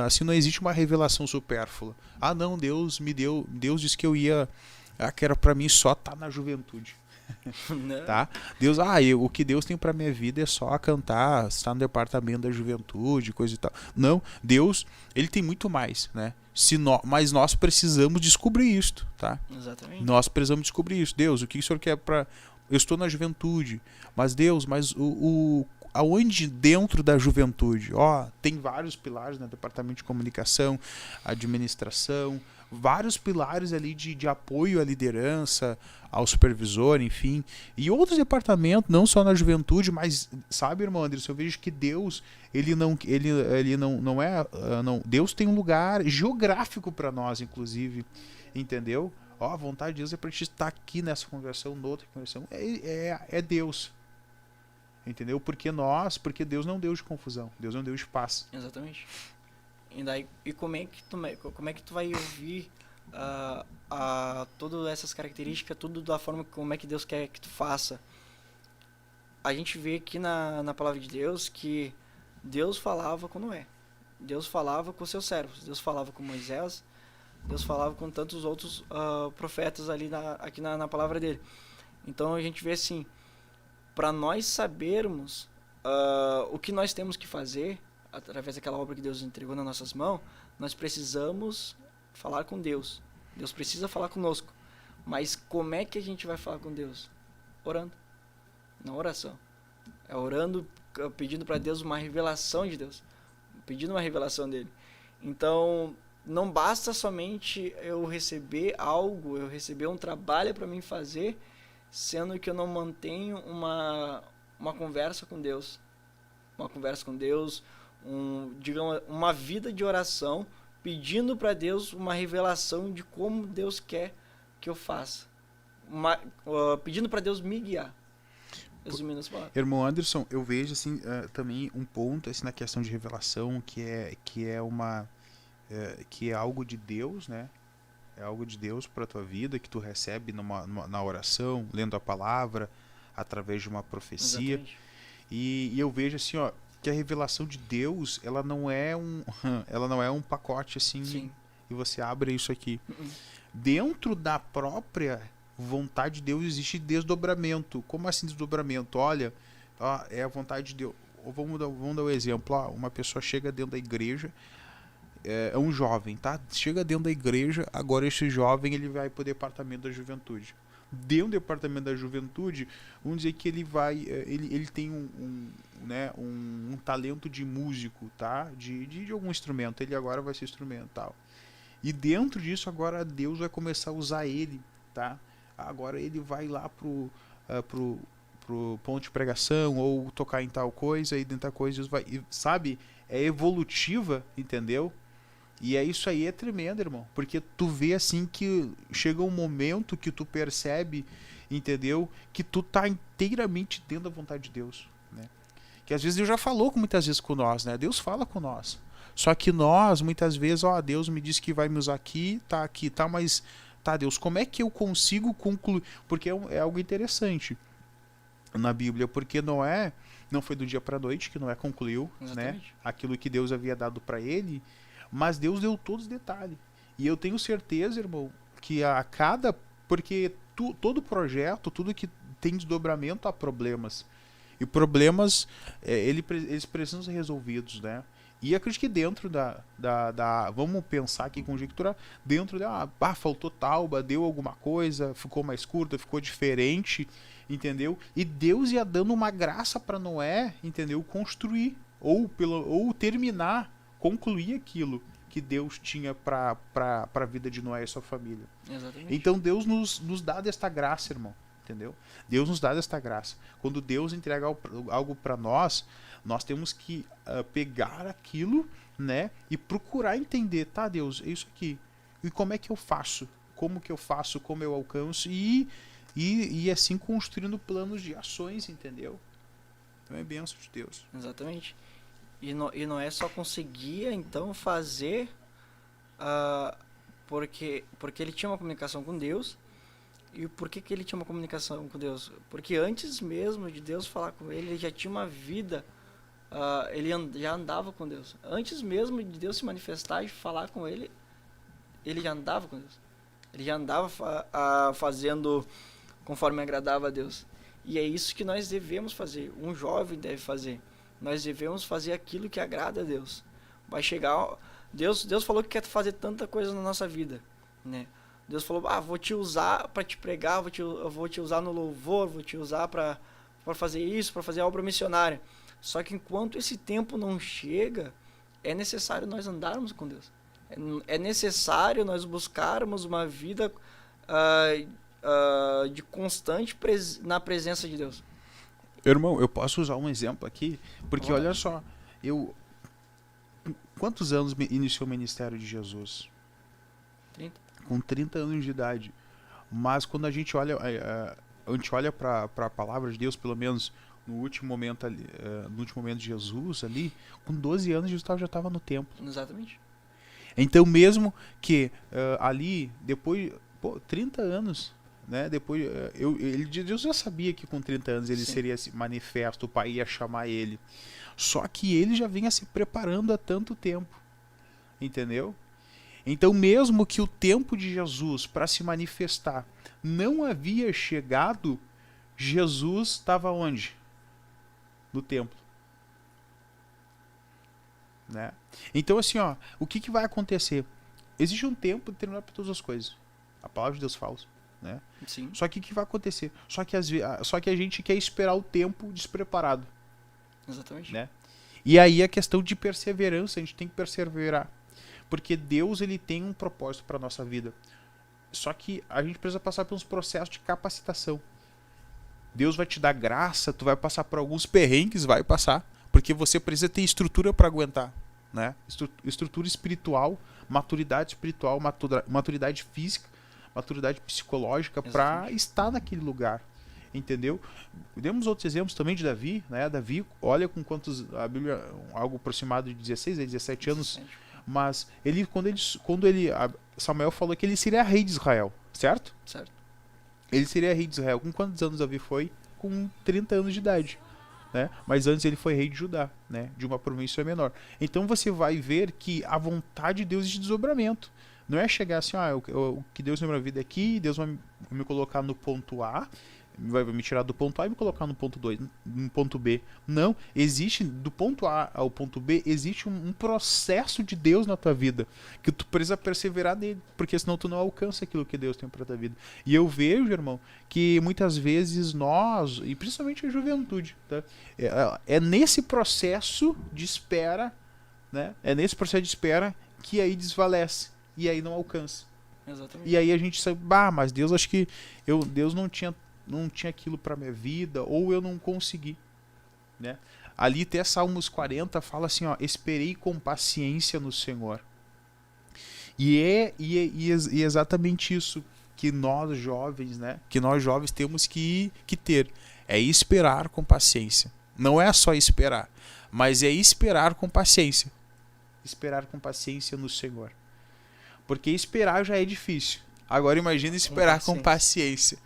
assim não existe uma revelação supérflua. Não, Deus me deu, Deus disse que que era para mim só estar na juventude. Tá? Deus, o que Deus tem para minha vida é só cantar, estar no departamento da juventude, coisa e tal. Não, Deus, ele tem muito mais, né? Mas nós precisamos descobrir isto, tá? Exatamente. Nós precisamos descobrir isso. Deus, o que o Senhor quer para... Eu estou na juventude, mas Deus, aonde dentro da juventude, tem vários pilares, né? Departamento de comunicação, administração, vários pilares ali de apoio à liderança, ao supervisor, enfim, e outros departamentos, não só na juventude, mas, sabe, irmão Anderson, eu vejo que Deus, Deus tem um lugar geográfico para nós, inclusive, entendeu? A vontade de Deus é para a gente estar aqui nessa congregação, noutra congregação, é Deus, entendeu? Porque Deus não deu de confusão, Deus não deu de paz. Exatamente. E como é que tu vai ouvir todas essas características, tudo da forma como é que Deus quer que tu faça? A gente vê aqui na palavra de Deus que Deus falava com Noé, Deus falava com seus servos, Deus falava com Moisés, Deus falava com tantos outros profetas ali aqui na palavra dele. Então a gente vê assim, para nós sabermos o que nós temos que fazer através daquela obra que Deus entregou nas nossas mãos, nós precisamos falar com Deus. Deus precisa falar conosco. Mas como é que a gente vai falar com Deus? Orando. Na oração. É orando, pedindo para Deus uma revelação de Deus. Pedindo uma revelação dele. Então, não basta somente eu receber algo, eu receber um trabalho para mim fazer, sendo que eu não mantenho uma conversa com Deus. Uma conversa com Deus, digamos, uma vida de oração, pedindo para Deus uma revelação de como Deus quer que eu faça. Pedindo para Deus me guiar. Resumindo as palavras. Irmão Anderson, eu vejo assim, também um ponto assim, na questão de revelação que é algo de Deus, né? É algo de Deus para a tua vida, que tu recebe na oração, lendo a palavra, através de uma profecia. E eu vejo assim, que a revelação de Deus, ela não é um pacote assim. Sim. E você abre isso aqui. Dentro da própria vontade de Deus existe desdobramento. Como assim desdobramento? Olha, é a vontade de Deus. Vamos dar um exemplo. Uma pessoa chega dentro da igreja, é um jovem, tá? Chega dentro da igreja, agora esse jovem ele vai para o departamento da juventude. Dentro do departamento da juventude, vamos dizer que ele tem um talento de músico, tá? De algum instrumento, ele agora vai ser instrumental. E dentro disso, agora Deus vai começar a usar ele, tá? Agora ele vai lá pro ponto de pregação, ou tocar em tal coisa, e dentro da coisa Deus vai, sabe? É evolutiva, entendeu? E isso aí é tremendo, irmão, porque tu vê assim que chega um momento que tu percebe, entendeu? Que tu tá inteiramente dentro da vontade de Deus, né? Que às vezes Deus já falou muitas vezes com nós, né? Deus fala com nós. Só que nós, muitas vezes, Deus me disse que vai me usar aqui, tá, mas, tá, Deus, como é que eu consigo concluir? Porque é algo interessante na Bíblia, porque Noé, não foi do dia para a noite que Noé concluiu, né? Aquilo que Deus havia dado para ele. Mas Deus deu todos os detalhes. E eu tenho certeza, irmão, que porque todo projeto, tudo que tem desdobramento, há problemas. E problemas, eles precisam ser resolvidos, né? E acredito que dentro vamos pensar aqui, conjecturar, dentro faltou talba, deu alguma coisa, ficou mais curta, ficou diferente, entendeu? E Deus ia dando uma graça para Noé, entendeu? Construir, ou terminar, concluir aquilo que Deus tinha para a vida de Noé e sua família. Exatamente. Então Deus nos dá desta graça, irmão, entendeu? Deus nos dá desta graça. Quando Deus entrega algo para nós temos que pegar aquilo, né, e procurar entender, tá, Deus, é isso aqui. E como é que eu faço? Como que eu faço? Como eu alcanço? E assim construindo planos de ações, entendeu? Então é bênção de Deus. Exatamente. E Noé só conseguia, então, fazer porque ele tinha uma comunicação com Deus. E por que ele tinha uma comunicação com Deus? Porque antes mesmo de Deus falar com ele já tinha uma vida, ele já andava com Deus. Antes mesmo de Deus se manifestar e falar com ele já andava com Deus. Ele já andava fazendo conforme agradava a Deus. E é isso que nós devemos fazer, um jovem deve fazer. Nós devemos fazer aquilo que agrada a Deus. Vai chegar... Deus falou que quer fazer tanta coisa na nossa vida, né? Deus falou, vou te usar para te pregar, vou te usar no louvor, vou te usar para fazer isso, para fazer a obra missionária. Só que enquanto esse tempo não chega, é necessário nós andarmos com Deus. É necessário nós buscarmos uma vida de constante na presença de Deus. Irmão, eu posso usar um exemplo aqui? Porque olha só, quantos anos iniciou o ministério de Jesus? 30. Com 30 anos de idade. Mas quando a gente olha para a palavra de Deus, pelo menos no último momento ali, no último momento de Jesus ali, com 12 anos Jesus já estava no templo. Exatamente. Então mesmo que ali, depois, 30 anos, né, depois, Deus já sabia que com 30 anos ele seria manifesto, o pai ia chamar ele. Só que ele já vinha se preparando há tanto tempo, entendeu? Então mesmo que o tempo de Jesus para se manifestar não havia chegado, Jesus estava onde? No templo. Né? Então assim, ó, o que vai acontecer? Existe um tempo determinado para todas as coisas. A palavra de Deus fala, né? Sim. Só que o que vai acontecer? Só que a gente quer esperar o tempo despreparado. Exatamente. Né? E aí a questão de perseverança, a gente tem que perseverar. Porque Deus ele tem um propósito para a nossa vida. Só que a gente precisa passar por uns processos de capacitação. Deus vai te dar graça, tu vai passar por alguns perrengues, vai passar. Porque você precisa ter estrutura para aguentar. Né? Estrutura espiritual, maturidade espiritual, maturidade física, maturidade psicológica para estar naquele lugar. Entendeu? Demos outros exemplos também de Davi, né? Davi, olha com quantos, a Bíblia, algo aproximado de 16 a 17 anos, mas Samuel falou que ele seria rei de Israel, certo? Certo. Ele seria rei de Israel. Com quantos anos Davi foi? Com 30 anos de idade. Né? Mas antes ele foi rei de Judá, né? De uma província menor. Então você vai ver que a vontade de Deus é de desdobramento. Não é chegar assim, o que Deus tem na minha vida aqui, Deus vai me colocar no ponto A, vai me tirar do ponto A e me colocar no ponto 2, no ponto B. Não, existe, do ponto A ao ponto B, existe um processo de Deus na tua vida, que tu precisa perseverar nele, porque senão tu não alcança aquilo que Deus tem pra tua vida. E eu vejo, irmão, que muitas vezes nós, e principalmente a juventude, tá? É nesse processo de espera, né? É nesse processo de espera que aí desvalece, e aí não alcança. Exatamente. E aí a gente sabe, mas Deus, acho que Deus não tinha aquilo para minha vida, ou eu não consegui, né? Ali até Salmos 40 fala assim, ó, esperei com paciência no Senhor. E é exatamente isso que nós jovens, né? Que nós jovens temos que ter, é esperar com paciência. Não é só esperar, mas é esperar com paciência. Esperar com paciência no Senhor. Porque esperar já é difícil. Agora imagina esperar com paciência.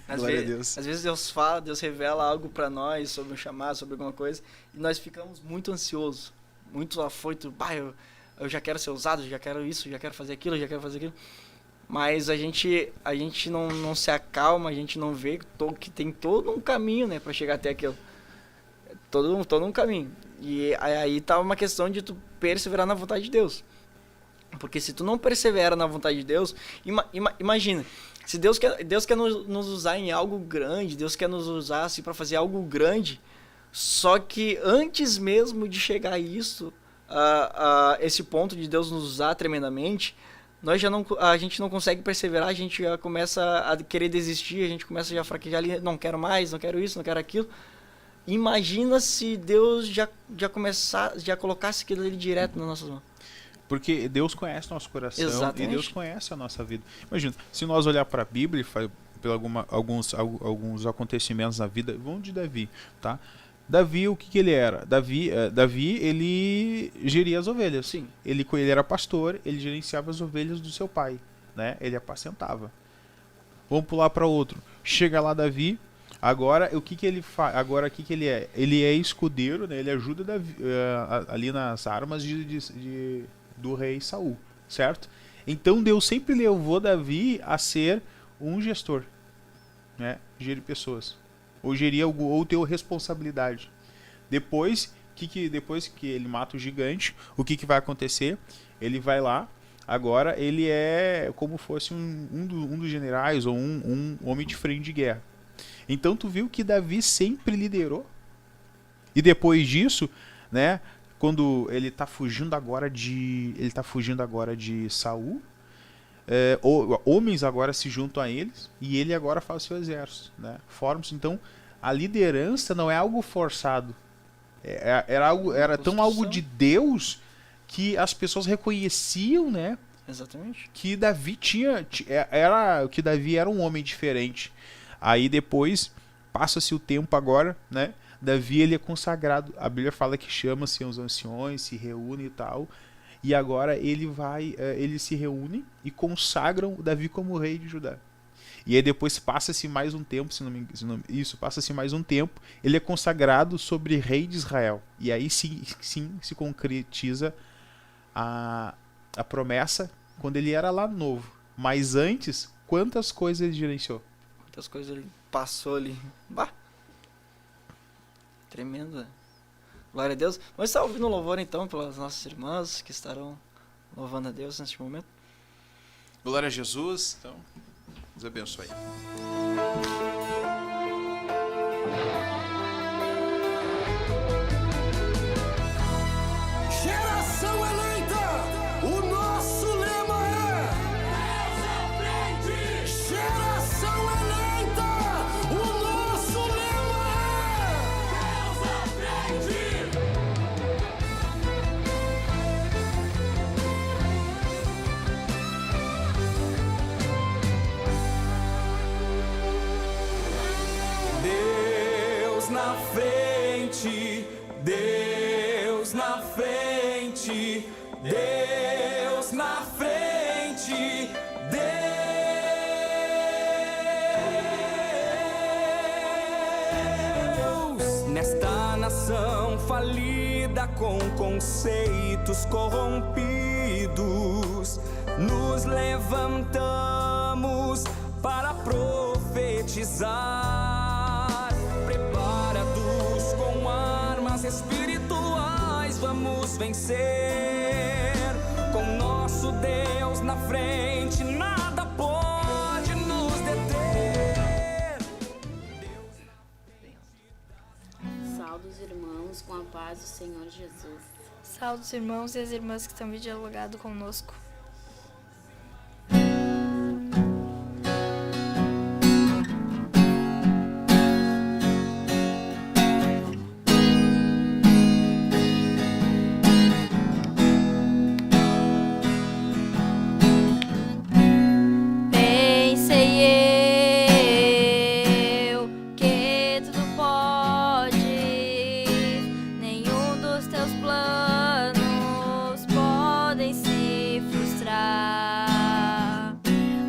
Às vezes Deus fala, Deus revela algo para nós sobre um chamado, sobre alguma coisa, e nós ficamos muito ansiosos, muito afoitos. Eu já quero ser usado, já quero isso, já quero fazer aquilo, já quero fazer aquilo. Mas a gente não se acalma, a gente não vê que tem todo um caminho, né, para chegar até aquilo. Todo um caminho. E aí tá uma questão de tu perseverar na vontade de Deus. Porque se tu não persevera na vontade de Deus, imagina, se Deus quer nos usar em algo grande, Deus quer nos usar assim, para fazer algo grande, só que antes mesmo de chegar a isso, a esse ponto de Deus nos usar tremendamente, a gente não consegue perseverar, a gente já começa a querer desistir, a gente começa já a fraquejar ali, não quero mais, não quero isso, não quero aquilo. Imagina se Deus já colocasse aquilo ali direto nas nossas mãos. Porque Deus conhece nosso coração. Exatamente. E Deus conhece a nossa vida. Imagina, se nós olhar para a Bíblia e alguns acontecimentos na vida, vamos de Davi, tá? Davi, o que ele era? Davi, ele geria as ovelhas. Sim. Ele era pastor, ele gerenciava as ovelhas do seu pai, né? Ele apacentava. Vamos pular para outro. Chega lá Davi, agora o que ele faz? Agora o que ele é? Ele é escudeiro, né? Ele ajuda Davi, ali nas armas do rei Saul, certo? Então Deus sempre levou Davi a ser um gestor, né? Gerir pessoas, ou ter responsabilidade. Depois que ele mata o gigante, o que vai acontecer? Ele vai lá, agora ele é como fosse um dos generais ou um homem de frente de guerra. Então tu viu que Davi sempre liderou. E depois disso, né, quando ele tá fugindo agora de Saul, homens agora se juntam a eles e ele agora faz seu exército, né? Forma-se. Então, a liderança não é algo forçado. Era tão algo de Deus que as pessoas reconheciam, né? Exatamente. Que Davi que Davi era um homem diferente. Aí depois passa-se o tempo agora, né? Davi ele é consagrado. A Bíblia fala que chama-se os anciões, se reúne e tal. E agora eles se reúnem e consagram o Davi como rei de Judá. E aí depois passa-se mais um tempo, passa-se mais um tempo, ele é consagrado sobre rei de Israel. E aí sim se concretiza a promessa quando ele era lá novo. Mas antes, quantas coisas ele gerenciou? Quantas coisas ele passou ali. Bah! Tremendo, né? Glória a Deus. Vamos estar ouvindo louvor então pelas nossas irmãs que estarão louvando a Deus neste momento. Glória a Jesus. Então, Deus abençoe. Geração eleita, o nosso lema é Deus à frente. Geração eleita, o nosso lema é Deus à frente. Deus na frente, Deus na frente, Deus na frente, Deus nesta nação falida com conceitos corrompidos, nos levantamos para profetizar, preparados com armas espirituais, vamos vencer. Com nosso Deus na frente, nada pode nos deter. Saúde os irmãos com a paz do Senhor Jesus. Saúde os irmãos e as irmãs que estão dialogando conosco.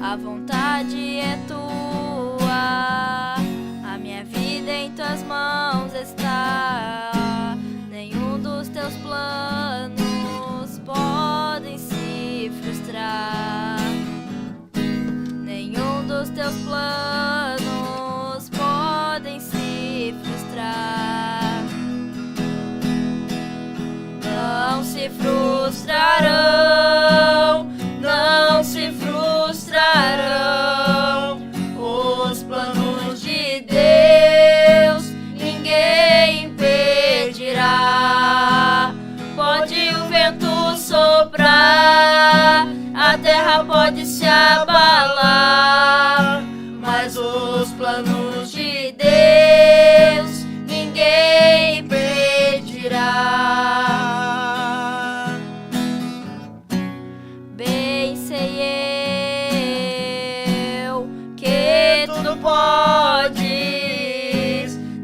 A vontade é tua, a minha vida em tuas mãos está. Nenhum dos teus planos podem se frustrar. Nenhum dos teus planos podem se frustrar. Não se frustrarão, não se frustrarão os planos de Deus, ninguém impedirá. Pode o vento soprar, a terra pode se abalar, mas os planos de Deus, ninguém impedirá. Bem sei eu que tudo podes,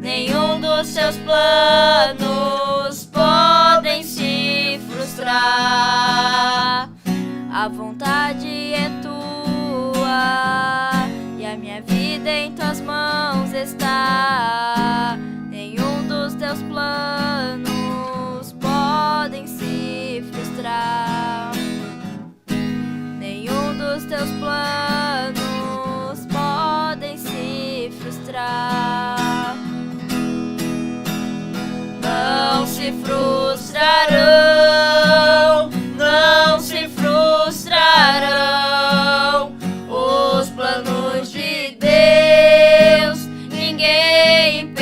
nenhum dos seus planos podem se frustrar. A vontade é tua e a minha vida em tuas mãos está. Nenhum dos teus planos podem se frustrar. Nenhum dos teus planos podem se frustrar. Não se frustrarão, não se frustrarão os planos de Deus, ninguém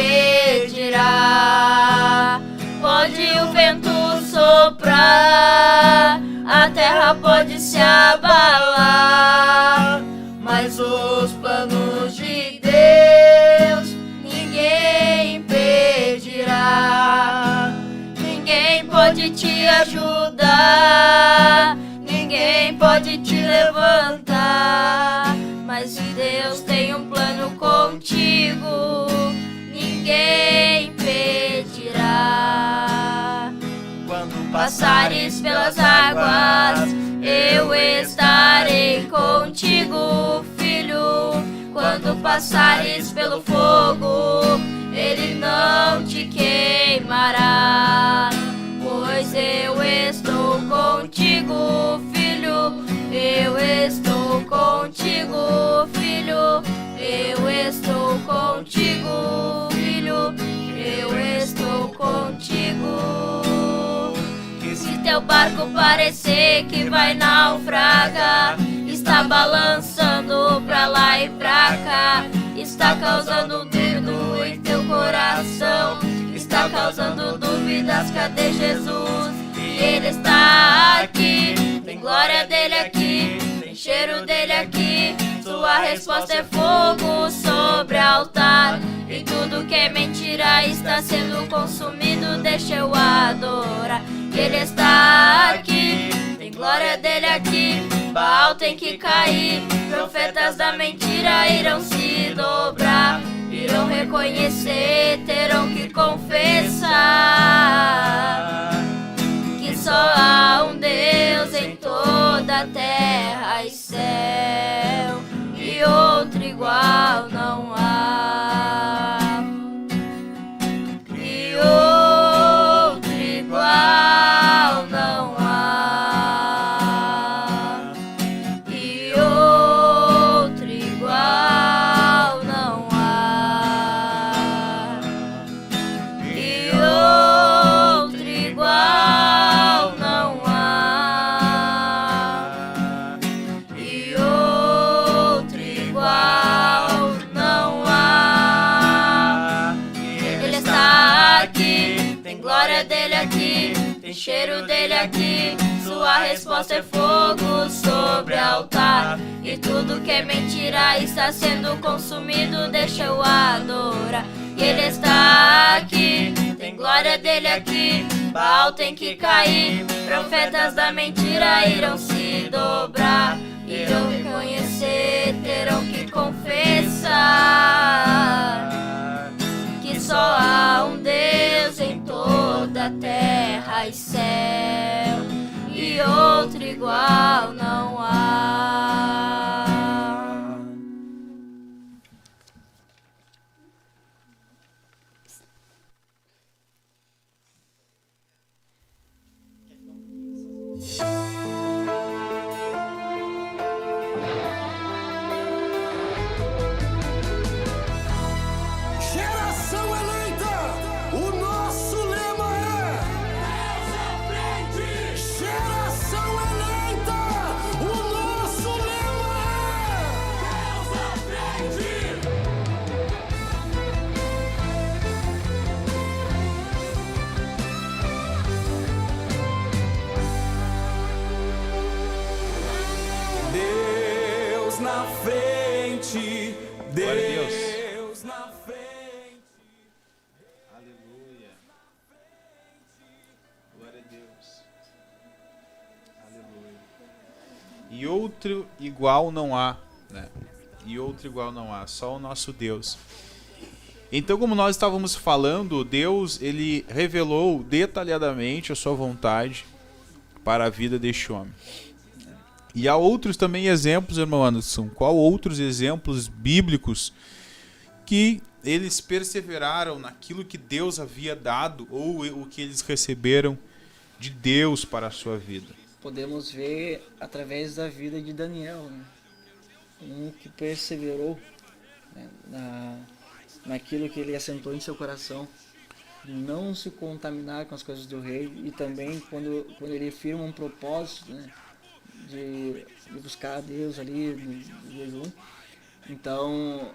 terra pode se abalar, mas os planos de Deus ninguém impedirá. Ninguém pode te ajudar, ninguém pode te levantar, mas se Deus tem um plano contigo, ninguém impedirá. Quando Passares pelas águas, eu estarei contigo, filho. Quando passares pelo fogo, ele não te queimará. Pois eu estou contigo, filho. Eu estou contigo, filho. Eu estou contigo, filho. Eu estou contigo. Se teu barco parecer que vai naufragar, está balançando pra lá e pra cá, está causando medo em teu coração, está causando dúvidas, cadê Jesus? E ele está aqui, tem glória dele aqui, tem cheiro dele aqui. Sua resposta é fogo sobre o altar, e tudo que é mentira está sendo consumido. Deixa eu adorar. Ele está aqui, tem glória dele aqui. Baal tem que cair, profetas da mentira irão se dobrar, irão reconhecer, terão que confessar que só há um Deus em toda a terra e céu, e outro igual não há, e outro igual não há, e outro igual não há, e outro igual não há, e outro igual não há. Ele está aqui, tem glória dele aqui, tem cheiro dele aqui. Sua resposta é fogo sobre o altar, e tudo que é mentira está sendo consumido. Deixa eu adorar. E ele está aqui, tem glória dele aqui. Baal tem que cair, profetas da mentira irão se dobrar, irão reconhecer, terão que confessar que só há um Deus em toda a terra e céu, e outro igual não há. Geração eleita, o nosso lema é Deus à frente. Geração eleita, o nosso lema é Deus à frente. Deus na frente, Glória a Deus. Deus na frente. Aleluia. Glória a Deus. Aleluia. E outro igual não há, né? E outro igual não há, só o nosso Deus. Então, como nós estávamos falando, Deus, ele revelou detalhadamente a sua vontade para a vida deste homem. E há outros também exemplos, irmão Anderson. Qual outros exemplos bíblicos que eles perseveraram naquilo que Deus havia dado ou o que eles receberam de Deus para a sua vida? Podemos ver através da vida de Daniel, né? Um que perseverou, né, naquilo que ele assentou em seu coração, não se contaminar com as coisas do rei, e também quando ele firma um propósito, né, de buscar a Deus ali no jejum. Então,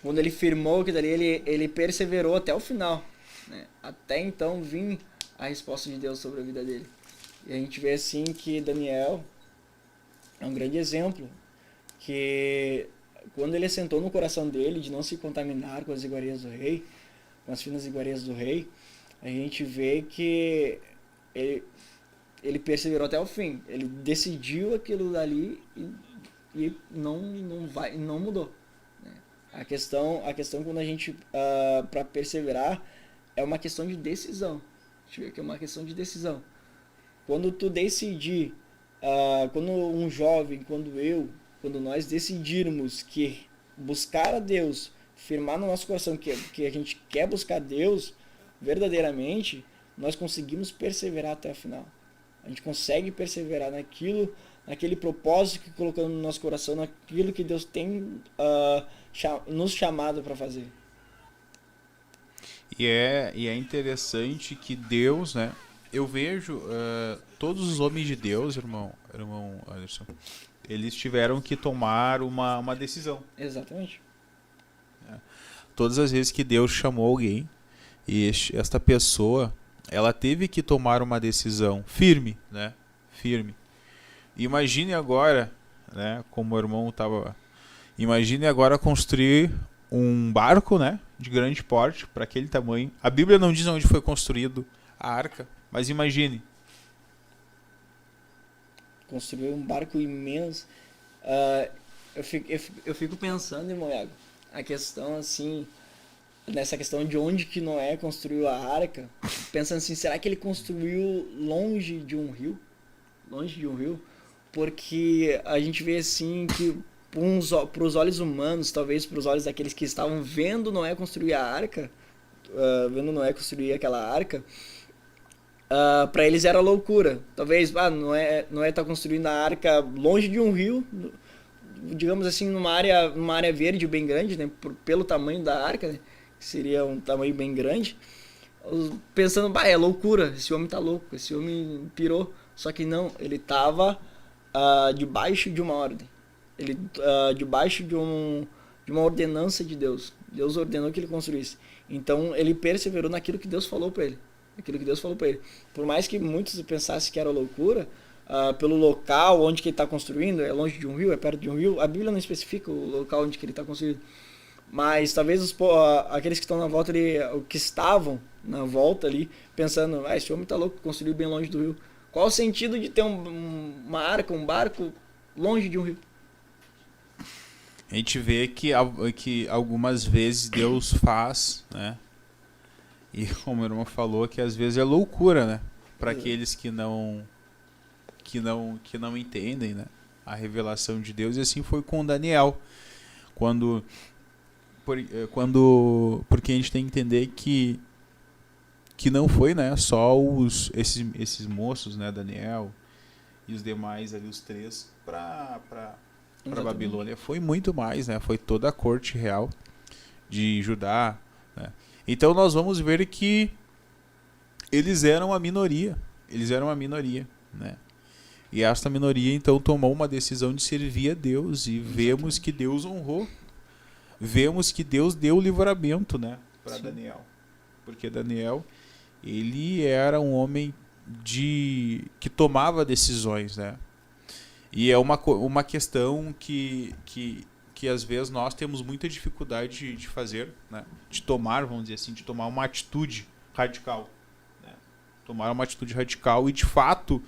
quando ele firmou que dali, ele perseverou até o final, né? Até então vir a resposta de Deus sobre a vida dele. E a gente vê assim que Daniel é um grande exemplo, que quando ele assentou no coração dele de não se contaminar com as iguarias do rei, com as finas iguarias do rei, a gente vê que ele perseverou até o fim. Ele decidiu aquilo dali e não mudou. Né? A questão quando a gente, para perseverar, é uma questão de decisão. A gente vê que é uma questão de decisão. Quando tu decidir, quando um jovem, quando nós decidirmos que buscar a Deus, firmar no nosso coração que a gente quer buscar Deus verdadeiramente, nós conseguimos perseverar até o final. A gente consegue perseverar naquele propósito que colocamos no nosso coração, naquilo que Deus tem nos chamado para fazer. E é interessante que Deus, né? Eu vejo todos os homens de Deus, irmão Anderson, eles tiveram que tomar uma decisão. Exatamente. Todas as vezes que Deus chamou alguém, e esta pessoa, ela teve que tomar uma decisão firme, né? Firme. Imagine agora, né? Como o irmão estava... Imagine agora construir um barco, né? De grande porte, para aquele tamanho. A Bíblia não diz onde foi construído a arca, mas imagine. Construir um barco imenso. Eu fico pensando, irmão Iago, a questão assim, nessa questão de onde que Noé construiu a arca, pensando assim, será que ele construiu longe de um rio? Longe de um rio? Porque a gente vê assim que para os olhos humanos, talvez para os olhos daqueles que estavam vendo Noé construir a arca, vendo Noé construir aquela arca, para eles era loucura. Talvez Noé está construindo a arca longe de um rio, digamos assim, numa área verde bem grande, né, pelo tamanho da arca, né, que seria um tamanho bem grande, pensando, é loucura, esse homem tá louco, esse homem pirou. Só que não, ele estava debaixo de uma ordem, debaixo de uma ordenança de Deus. Deus ordenou que ele construísse. Então ele perseverou naquilo que Deus falou para ele. Por mais que muitos pensassem que era loucura, pelo local onde que ele está construindo, é longe de um rio, é perto de um rio, a Bíblia não especifica o local onde que ele está construindo. Mas talvez aqueles que estão na volta ali, que estavam na volta ali, pensando, esse homem está louco, construiu bem longe do rio. Qual o sentido de ter uma arca, um barco longe de um rio? A gente vê que algumas vezes Deus faz, né? E como o irmão falou, que às vezes é loucura, né? Para aqueles que não entendem, né? A revelação de Deus. E assim foi com Daniel. Porque a gente tem que entender que não foi, né, só esses moços, né, Daniel e os demais ali, os três, para Babilônia. Foi muito mais, né? Foi toda a corte real de Judá, né? Então nós vamos ver que eles eram a minoria, né? E esta minoria então tomou uma decisão de servir a Deus, e vemos que Deus honrou. Vemos que Deus deu o livramento, né, para Daniel. Porque Daniel, ele era um homem que tomava decisões, né? E é uma questão que às vezes nós temos muita dificuldade de fazer, né? De tomar, vamos dizer assim, de tomar uma atitude radical, né? Tomar uma atitude radical e, de fato,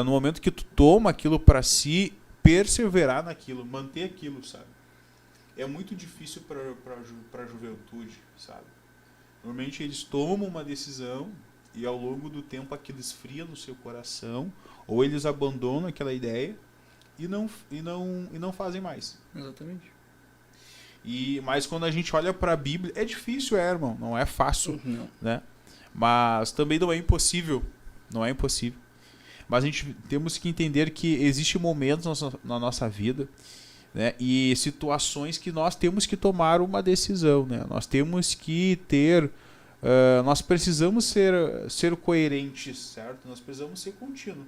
no momento que tu toma aquilo para si, perseverar naquilo, manter aquilo, sabe? É muito difícil para a juventude, sabe? Normalmente eles tomam uma decisão e ao longo do tempo aquilo esfria no seu coração, ou eles abandonam aquela ideia e não fazem mais. Exatamente. Mas quando a gente olha para a Bíblia, é difícil, irmão, não é fácil, né? Mas também não é impossível, Mas a gente temos que entender que existem momentos na nossa vida, né, e situações que nós temos que tomar uma decisão, né? Nós temos que nós precisamos ser coerentes, certo? Nós precisamos ser contínuos.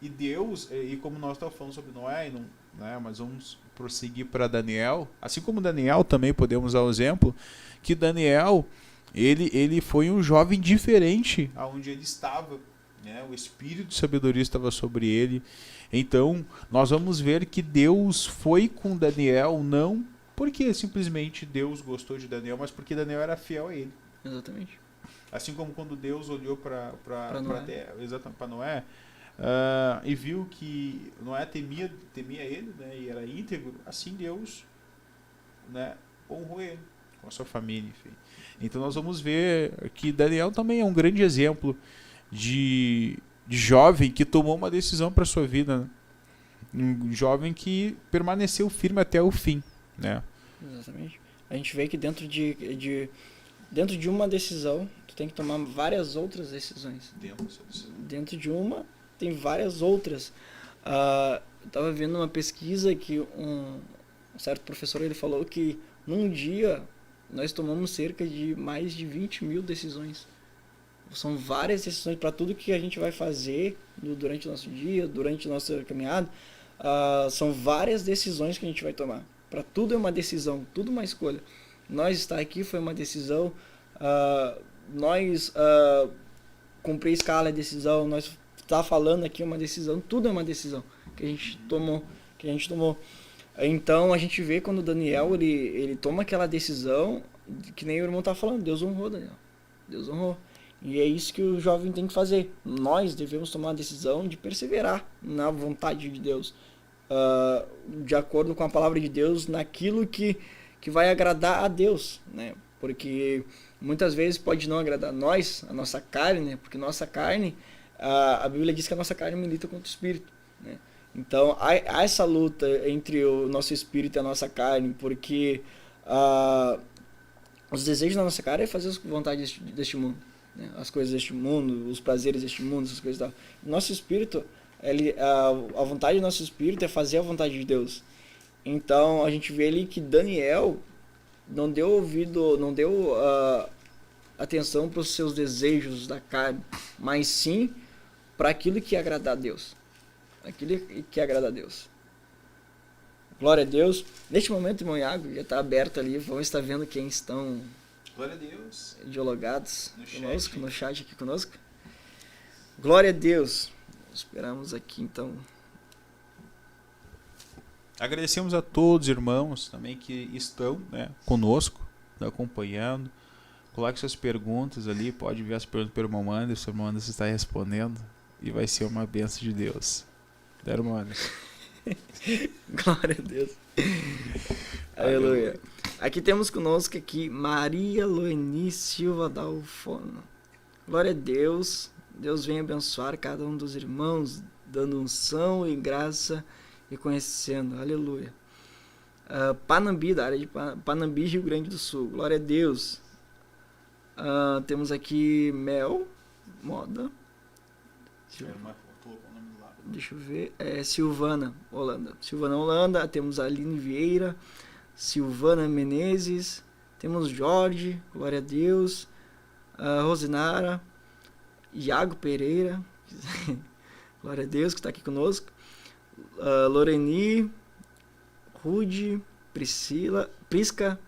E Deus, e como nós estamos falando sobre Noé, né, mas vamos prosseguir para Daniel, assim como Daniel também podemos dar um exemplo, que Daniel, ele foi um jovem diferente aonde ele estava, né? O espírito de sabedoria estava sobre ele. Então, nós vamos ver que Deus foi com Daniel, não porque simplesmente Deus gostou de Daniel, mas porque Daniel era fiel a ele. Exatamente. Assim como quando Deus olhou para Noé, e viu que Noé temia ele, né, e era íntegro, assim Deus, né, honrou ele com a sua família, enfim. Então nós vamos ver que Daniel também é um grande exemplo de jovem que tomou uma decisão para sua vida, né? Um jovem que permaneceu firme até o fim, né? Exatamente. A gente vê que dentro de uma decisão, tu tem que tomar várias outras decisões. Dentro de uma, tem várias outras. Eu estava vendo uma pesquisa que um certo professor ele falou que num dia nós tomamos cerca de mais de 20 mil decisões. São várias decisões para tudo que a gente vai fazer durante o nosso dia, durante a nossa caminhada. São várias decisões que a gente vai tomar. Para tudo é uma decisão, tudo uma escolha. Nós estar aqui foi uma decisão. Cumprir escala é decisão. Nós estar falando aqui é uma decisão. Tudo é uma decisão que a gente tomou. Então a gente vê quando Daniel ele toma aquela decisão, que nem o irmão está falando. Deus honrou Daniel. Deus honrou. E é isso que o jovem tem que fazer. Nós devemos tomar a decisão de perseverar na vontade de Deus, de acordo com a palavra de Deus, naquilo que vai agradar a Deus, né? Porque muitas vezes pode não agradar nós, a nossa carne, né? Porque nossa carne, a Bíblia diz que a nossa carne milita contra o Espírito, né? Então há essa luta entre o nosso Espírito e a nossa carne, porque os desejos da nossa carne é fazer as vontades deste mundo, né? As coisas deste mundo, os prazeres deste mundo, essas coisas e tal. Nosso Espírito, a vontade do nosso Espírito é fazer a vontade de Deus. Então a gente vê ali que Daniel não deu atenção para os seus desejos da carne, mas sim para aquilo que agrada a Deus. Aquilo que agrada a Deus. Glória a Deus. Neste momento, irmão Iago, já está aberto ali, vamos estar vendo quem estão, glória a Deus, dialogados conosco, no chat aqui conosco. Glória a Deus. Esperamos aqui então. Agradecemos a todos os irmãos também que estão, né, conosco, acompanhando. Coloque suas perguntas ali, pode enviar as perguntas para o irmão Anderson. O irmão Anderson está respondendo e vai ser uma bênção de Deus. Da irmão Anderson. Glória a Deus. Aleluia. Aqui temos conosco aqui Maria Loeni Silva Dalfono. Glória a Deus. Deus venha abençoar cada um dos irmãos, dando unção e graça e conhecendo. Aleluia. Panambi, da área de Panambi, Rio Grande do Sul. Glória a Deus. Temos aqui Mel Moda. Deixa eu ver. Silvana Holanda. Temos Aline Vieira. Silvana Menezes. Temos Jorge. Glória a Deus. Rosinara. Iago Pereira. Glória a Deus que está aqui conosco. Loreni. Rude. Prisca.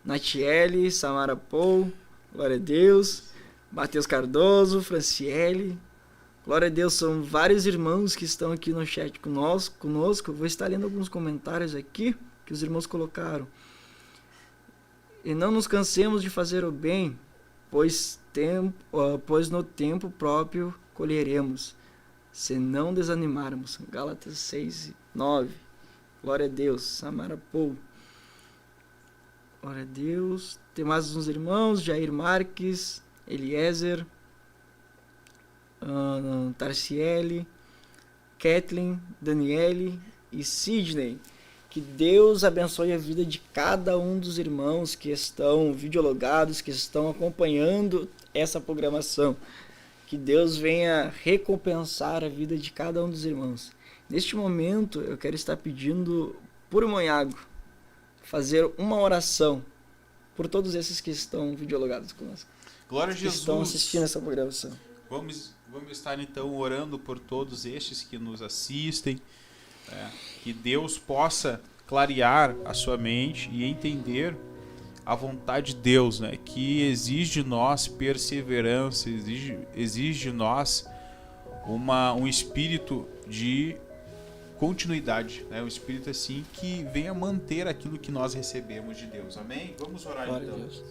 Natiele. Samara Paul. Glória a Deus. Matheus Cardoso. Franciele. Glória a Deus, são vários irmãos que estão aqui no chat conosco. Eu vou estar lendo alguns comentários aqui que os irmãos colocaram. E não nos cansemos de fazer o bem, pois no tempo próprio colheremos, se não desanimarmos. Gálatas 6:9. Glória a Deus. Samara Paul. Glória a Deus. Tem mais uns irmãos, Jair Marques, Eliezer, Tarciele, Kathleen, Daniele e Sidney. Que Deus abençoe a vida de cada um dos irmãos que estão videologados, que estão acompanhando essa programação. Que Deus venha recompensar a vida de cada um dos irmãos. Neste momento, eu quero estar pedindo por irmão Iago fazer uma oração por todos esses que estão videologados conosco. Glória a que Jesus. Estão assistindo essa programação. Vamos estar então orando por todos estes que nos assistem, que Deus possa clarear a sua mente e entender a vontade de Deus, né? Que exige de nós perseverança, exige de nós um espírito de continuidade, né? Um espírito assim que venha manter aquilo que nós recebemos de Deus. Amém? Vamos orar Glória então. a Deus.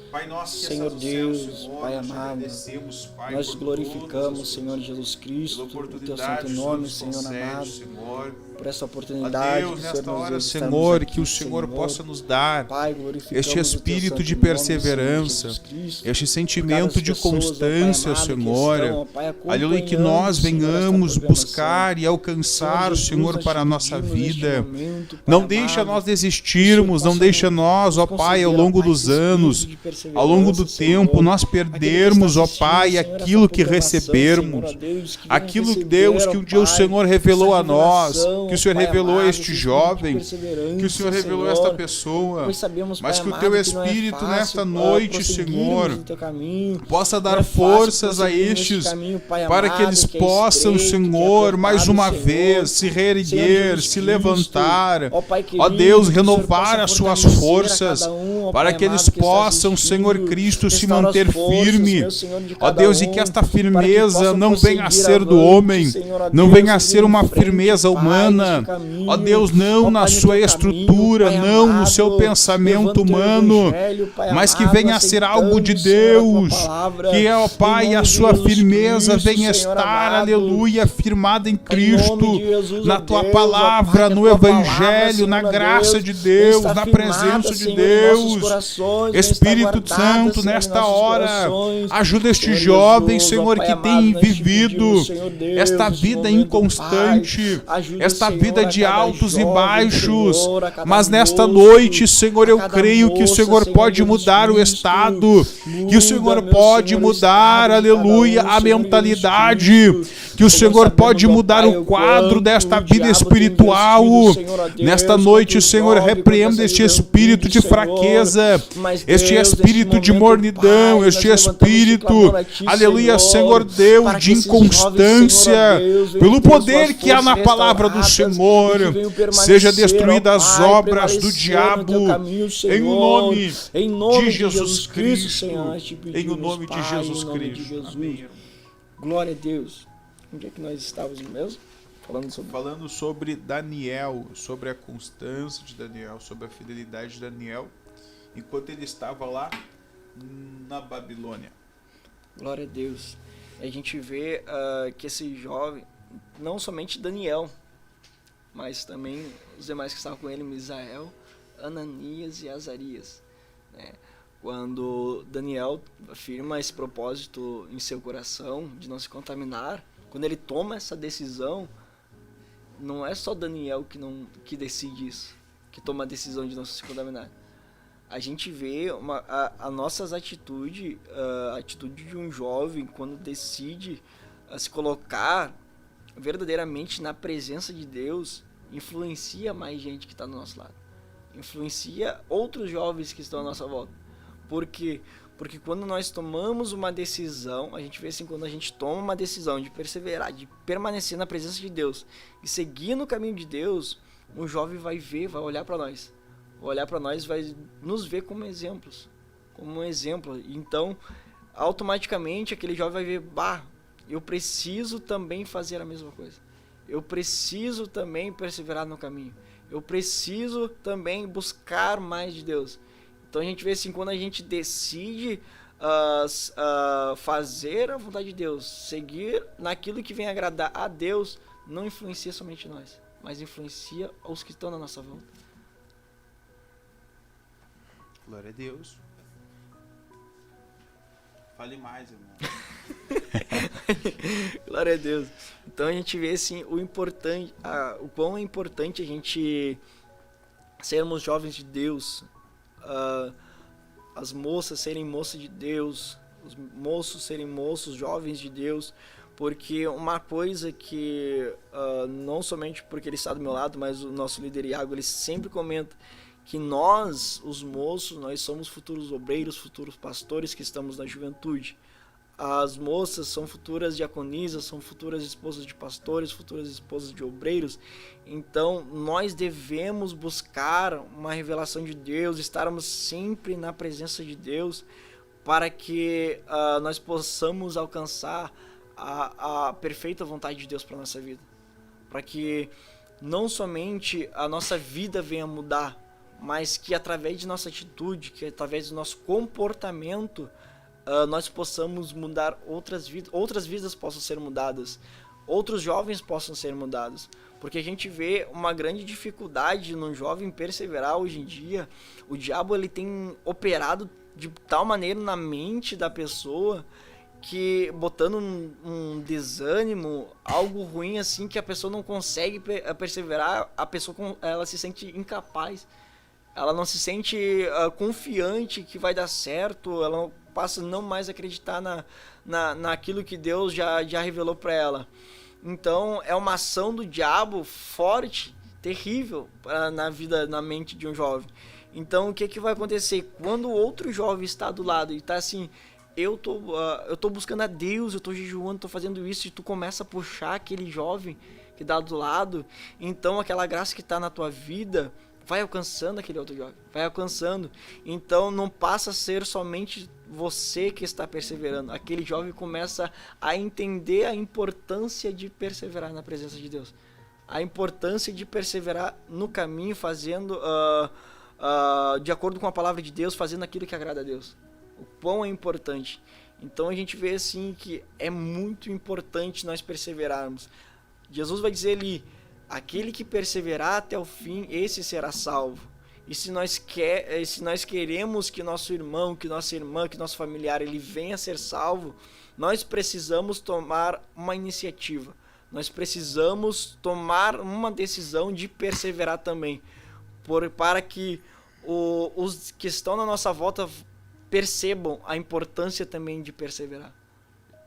Pai nosso que Senhor estás no céu, Deus, Senhor, Pai nós te amado, agradecemos, Pai, nós por te glorificamos, todas as Senhor coisas, Jesus pela Cristo, o teu oportunidade santo nome, que Senhor concede, amado, Senhor. por essa Ó oportunidade Deus, que o nesta Senhor nos hora, deu de estarmos Senhor, aqui, que o Senhor possa nos dar Pai, glorificamos este o teu espírito santo de nome, perseverança, Senhor Jesus Cristo, este por sentimento cada de pessoas, ó Pai constância, amado, que Senhor. estão, ó Pai, Aleluia, que acompanhando, nós Senhor, esta venhamos programação. buscar e alcançar o Jesus, Senhor nós para a te nossa pedimos neste vida. momento, Pai Não deixa amado, nós desistirmos, não deixa nós, ó Pai, ao longo dos anos, ao longo do tempo, nós perdermos, ó Pai, aquilo que recebermos, aquilo, Deus, que um dia o Senhor revelou a nós, que o Senhor revelou a este jovem, que o Senhor revelou a esta pessoa, mas que o Teu Espírito nesta noite, Senhor, possa dar forças a estes, para que eles possam, Senhor, mais uma vez se reerguer, se levantar, ó Deus, renovar as suas forças, para que eles possam, Senhor Cristo, se manter firme, ó Deus, e que esta firmeza não venha a ser do homem, não venha a ser uma firmeza humana, ó Deus, não na sua estrutura, não no seu pensamento humano, mas que venha a ser algo de Deus, que é, ó Pai, a sua firmeza venha estar, aleluia, firmada em Cristo, na Tua palavra, no Evangelho, na graça de Deus, na presença de Deus. Espírito Santo, nesta hora, ajuda este jovem, Senhor, que tem vivido esta vida inconstante, esta vida de altos e baixos, mas nesta noite, Senhor, eu creio que o Senhor pode mudar o estado, que o Senhor pode mudar, aleluia, a mentalidade, que o Senhor pode mudar o quadro desta vida espiritual. Nesta noite, Senhor, repreenda este espírito de fraqueza, este espírito de mornidão, este espírito, aleluia, Senhor Deus, de inconstância, pelo poder que há na palavra do Senhor, seja destruída as obras do diabo, em o nome de Jesus Cristo, em o nome de Jesus Cristo. Amém. Glória a Deus. Onde é que nós estávamos mesmo? Falando sobre Daniel, sobre a constância de Daniel, sobre a fidelidade de Daniel, enquanto ele estava lá na Babilônia. Glória a Deus. A gente vê que esse jovem, não somente Daniel, mas também os demais que estavam com ele, Misael, Ananias e Azarias, né? Quando Daniel afirma esse propósito em seu coração de não se contaminar, quando ele toma essa decisão, não é só Daniel que decide isso, que toma a decisão de não se contaminar. A gente vê a nossas atitudes, a atitude de um jovem quando decide se colocar verdadeiramente na presença de Deus, influencia mais gente que está do nosso lado, influencia outros jovens que estão à nossa volta. Por quê? Porque quando nós tomamos uma decisão, a gente vê assim, quando a gente toma uma decisão de perseverar, de permanecer na presença de Deus e seguir no caminho de Deus, um jovem vai ver, vai olhar para nós. Vai olhar para nós, vai nos ver como exemplos, como um exemplo. Então, automaticamente, aquele jovem vai ver, eu preciso também fazer a mesma coisa. Eu preciso também perseverar no caminho. Eu preciso também buscar mais de Deus. Então a gente vê assim, quando a gente decide fazer a vontade de Deus, seguir naquilo que vem agradar a Deus, não influencia somente nós, mas influencia os que estão na nossa volta. Glória a Deus. Fale mais, irmão. Glória a Deus. Então a gente vê assim, o quão é importante a gente sermos jovens de Deus, as moças serem moças de Deus, os moços serem moços, jovens de Deus, porque uma coisa que não somente porque ele está do meu lado, mas o nosso líder Iago, ele sempre comenta que nós, os moços, nós somos futuros obreiros, futuros pastores que estamos na juventude. As moças são futuras diaconisas, são futuras esposas de pastores, futuras esposas de obreiros. Então, nós devemos buscar uma revelação de Deus, estarmos sempre na presença de Deus, para que nós possamos alcançar a perfeita vontade de Deus para nossa vida, para que não somente a nossa vida venha mudar, mas que através de nossa atitude, que através do nosso comportamento, nós possamos mudar outras vidas possam ser mudadas, outros jovens possam ser mudados, porque a gente vê uma grande dificuldade no jovem perseverar hoje em dia. O diabo ele tem operado de tal maneira na mente da pessoa, que botando um desânimo, algo ruim assim, que a pessoa não consegue perseverar, a pessoa ela se sente incapaz, ela não se sente confiante que vai dar certo, ela passa a não mais acreditar naquilo que Deus já revelou para ela. Então é uma ação do diabo forte, terrível na mente de um jovem. Então o que vai acontecer? Quando o outro jovem está do lado e está assim, eu tô buscando a Deus, eu tô jejuando, tô fazendo isso, e tu começa a puxar aquele jovem que dá do lado, então aquela graça que tá na tua vida vai alcançando aquele outro jovem, vai alcançando. Então não passa a ser somente você que está perseverando, aquele jovem começa a entender a importância de perseverar na presença de Deus, a importância de perseverar no caminho, fazendo de acordo com a palavra de Deus, fazendo aquilo que agrada a Deus. O pão é importante. Então a gente vê assim que é muito importante nós perseverarmos. Jesus vai dizer ali, aquele que perseverar até o fim, esse será salvo. E se nós queremos que nosso irmão, que nossa irmã, que nosso familiar ele venha a ser salvo, nós precisamos tomar uma iniciativa. Nós precisamos tomar uma decisão de perseverar também, para que os que estão na nossa volta percebam a importância também de perseverar.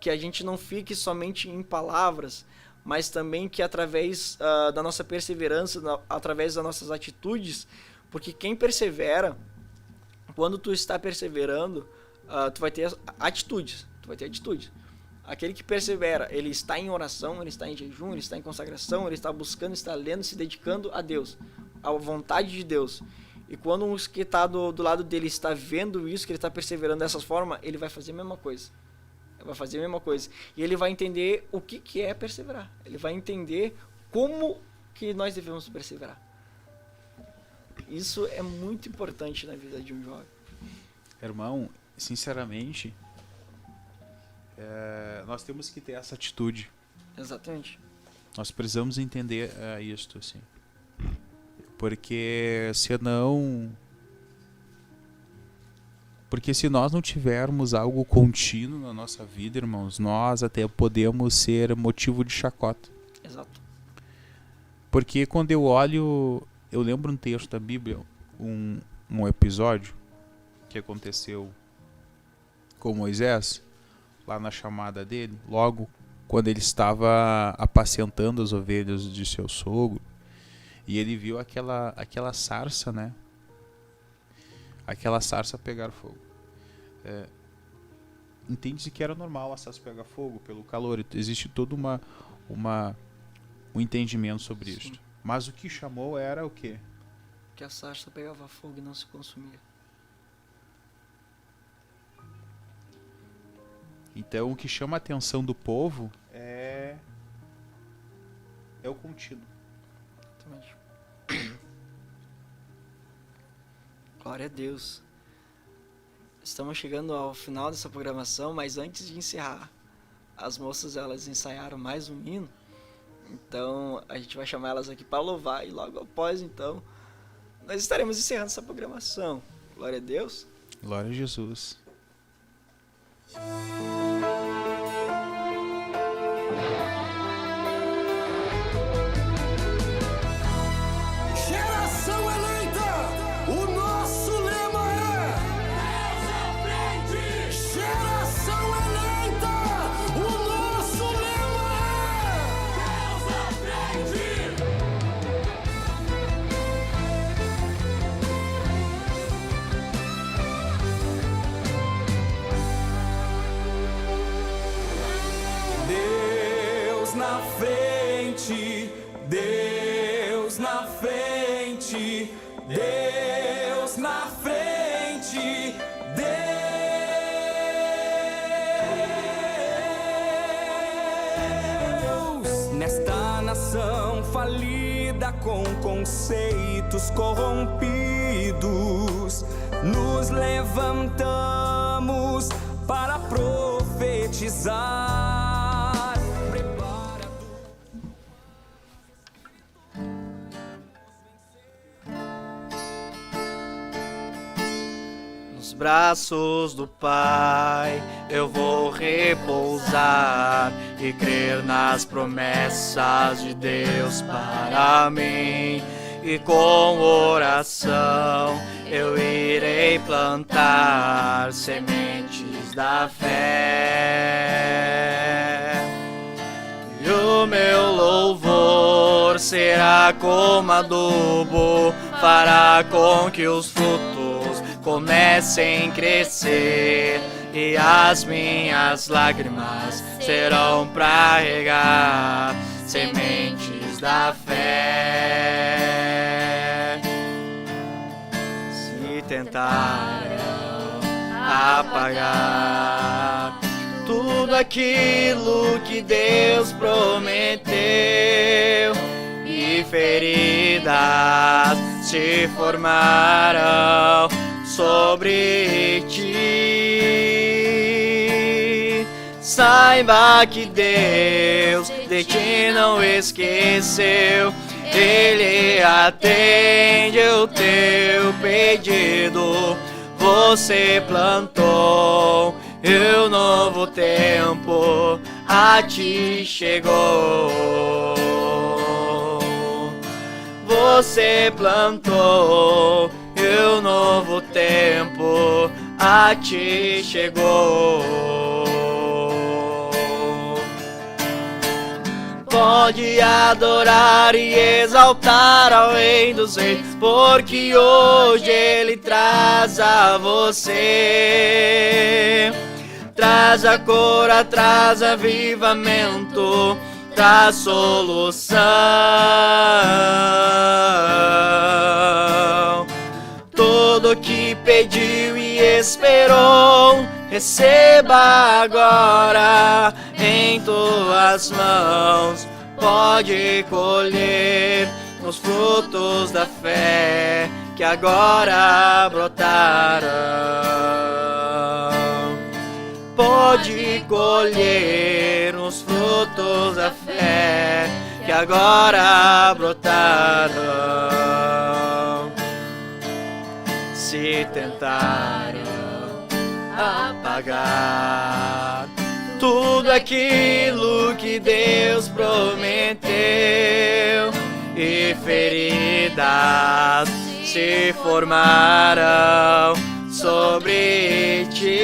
Que a gente não fique somente em palavras, mas também que através da nossa perseverança, através das nossas atitudes, porque quem persevera, quando tu está perseverando, tu vai ter atitudes, Aquele que persevera, ele está em oração, ele está em jejum, ele está em consagração, ele está buscando, está lendo, se dedicando a Deus, à vontade de Deus. E quando um que está do lado dele está vendo isso, que ele está perseverando dessa forma, ele vai fazer a mesma coisa. E ele vai entender o que é perseverar. Ele vai entender como que nós devemos perseverar. Isso é muito importante na vida de um jovem. Irmão, sinceramente, nós temos que ter essa atitude. Exatamente. Nós precisamos entender isto, assim. Porque senão... Porque se nós não tivermos algo contínuo na nossa vida, irmãos, nós até podemos ser motivo de chacota. Exato. Porque quando eu olho... Eu lembro um texto da Bíblia, um episódio que aconteceu com Moisés, lá na chamada dele, logo quando ele estava apacentando as ovelhas de seu sogro, e ele viu aquela sarça, né? Aquela sarça pegar fogo. Entende-se que era normal a sarça pegar fogo pelo calor. Existe todo um entendimento sobre isso. Mas o que chamou era o quê? Que a sarça pegava fogo e não se consumia. Então o que chama a atenção do povo é o contínuo. Exatamente. Glória a Deus. Estamos chegando ao final dessa programação, mas antes de encerrar, as moças elas ensaiaram mais um hino. Então a gente vai chamar elas aqui para louvar, e logo após então nós estaremos encerrando essa programação. Glória a Deus. Glória a Jesus. Geração eleita, o nosso lema é Deus à frente. Geração eleita, o nosso lema é Deus à frente. Deus na frente, Deus na frente, Deus na frente, Deus Nesta nação falida com conceitos corrompidos, nos levantamos para profetizar. Prepara Nos braços do Pai eu vou repousar e crer nas promessas de Deus para mim. E com oração eu irei plantar sementes da fé. E o meu louvor será como adubo, fará com que os frutos comecem a crescer. E as minhas lágrimas serão para regar sementes da fé. Se tentaram apagar tudo aquilo que Deus prometeu, e feridas se formaram sobre ti, saiba que Deus de ti não esqueceu. Ele atende o teu pedido. Você plantou e o novo tempo a ti chegou. Você plantou e o novo tempo a ti chegou. Pode adorar e exaltar ao Rei dos Reis, porque hoje Ele traz a você. Traz a cura, traz avivamento, traz solução. Tudo que pediu e esperou, receba agora em tuas mãos. Pode colher os frutos da fé que agora brotarão. Pode colher os frutos da fé que agora brotarão. Se tentaram apagar tudo aquilo que Deus prometeu, e feridas se formaram sobre ti,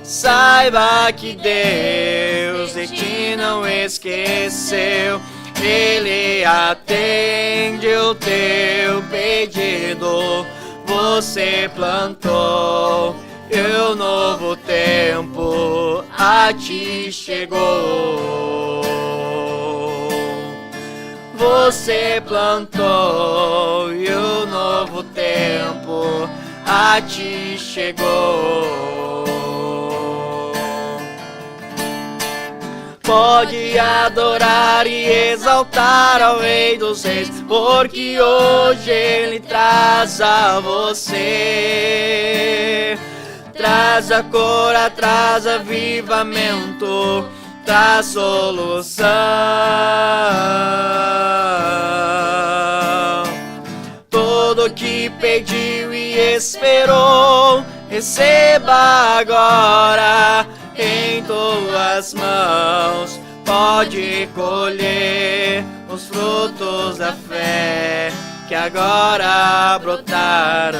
saiba que Deus de ti não esqueceu. Ele atende o teu pedido. Você plantou e o novo tempo a ti chegou. Você plantou e o novo tempo a ti chegou. Pode adorar e exaltar ao Rei dos Reis, porque hoje Ele traz a você. Traz a cura, traz avivamento, traz solução. Tudo que pediu e esperou, receba agora em tuas mãos. Pode colher os frutos da fé que agora brotarão.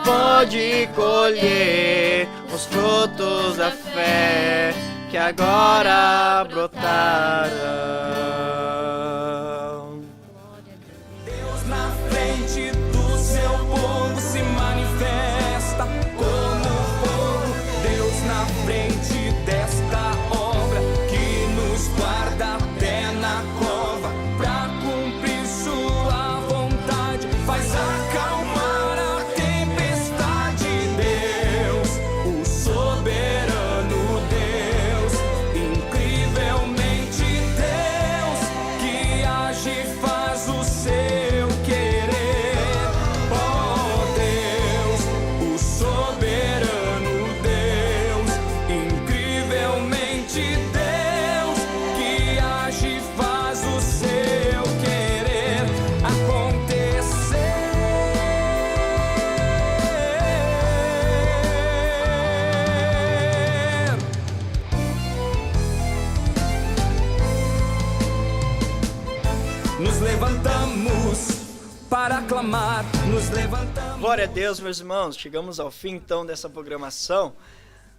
Pode colher os frutos da fé que agora brotarão. Deus na frente do seu povo se manifesta como fogo. Deus na frente desta obra que nos guarda até na cova, pra cumprir sua vontade, faz acalmar a tempestade. Deus, o soberano levantamos para clamar, nos levantamos. Glória a Deus, meus irmãos. Chegamos ao fim então dessa programação.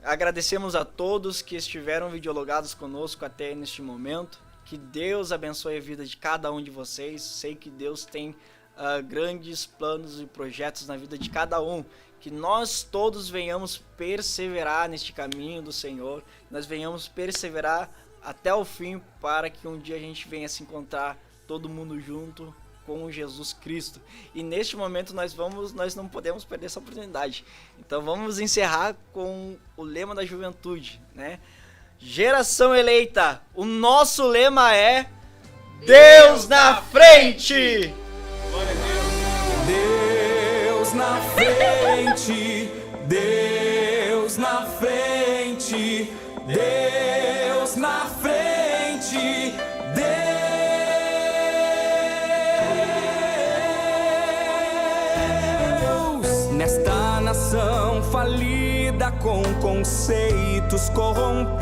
Agradecemos a todos que estiveram videologados conosco até neste momento. Que Deus abençoe a vida de cada um de vocês. Sei que Deus tem grandes planos e projetos na vida de cada um. Que nós todos venhamos perseverar neste caminho do Senhor. Nós venhamos perseverar até o fim, para que um dia a gente venha se encontrar todo mundo junto com Jesus Cristo. E neste momento nós não podemos perder essa oportunidade. Então vamos encerrar com o lema da juventude, né? Geração eleita, o nosso lema é Deus na frente! Deus na frente, Deus na frente, Deus na frente, Deus nesta nação falida com conceitos corrompidos.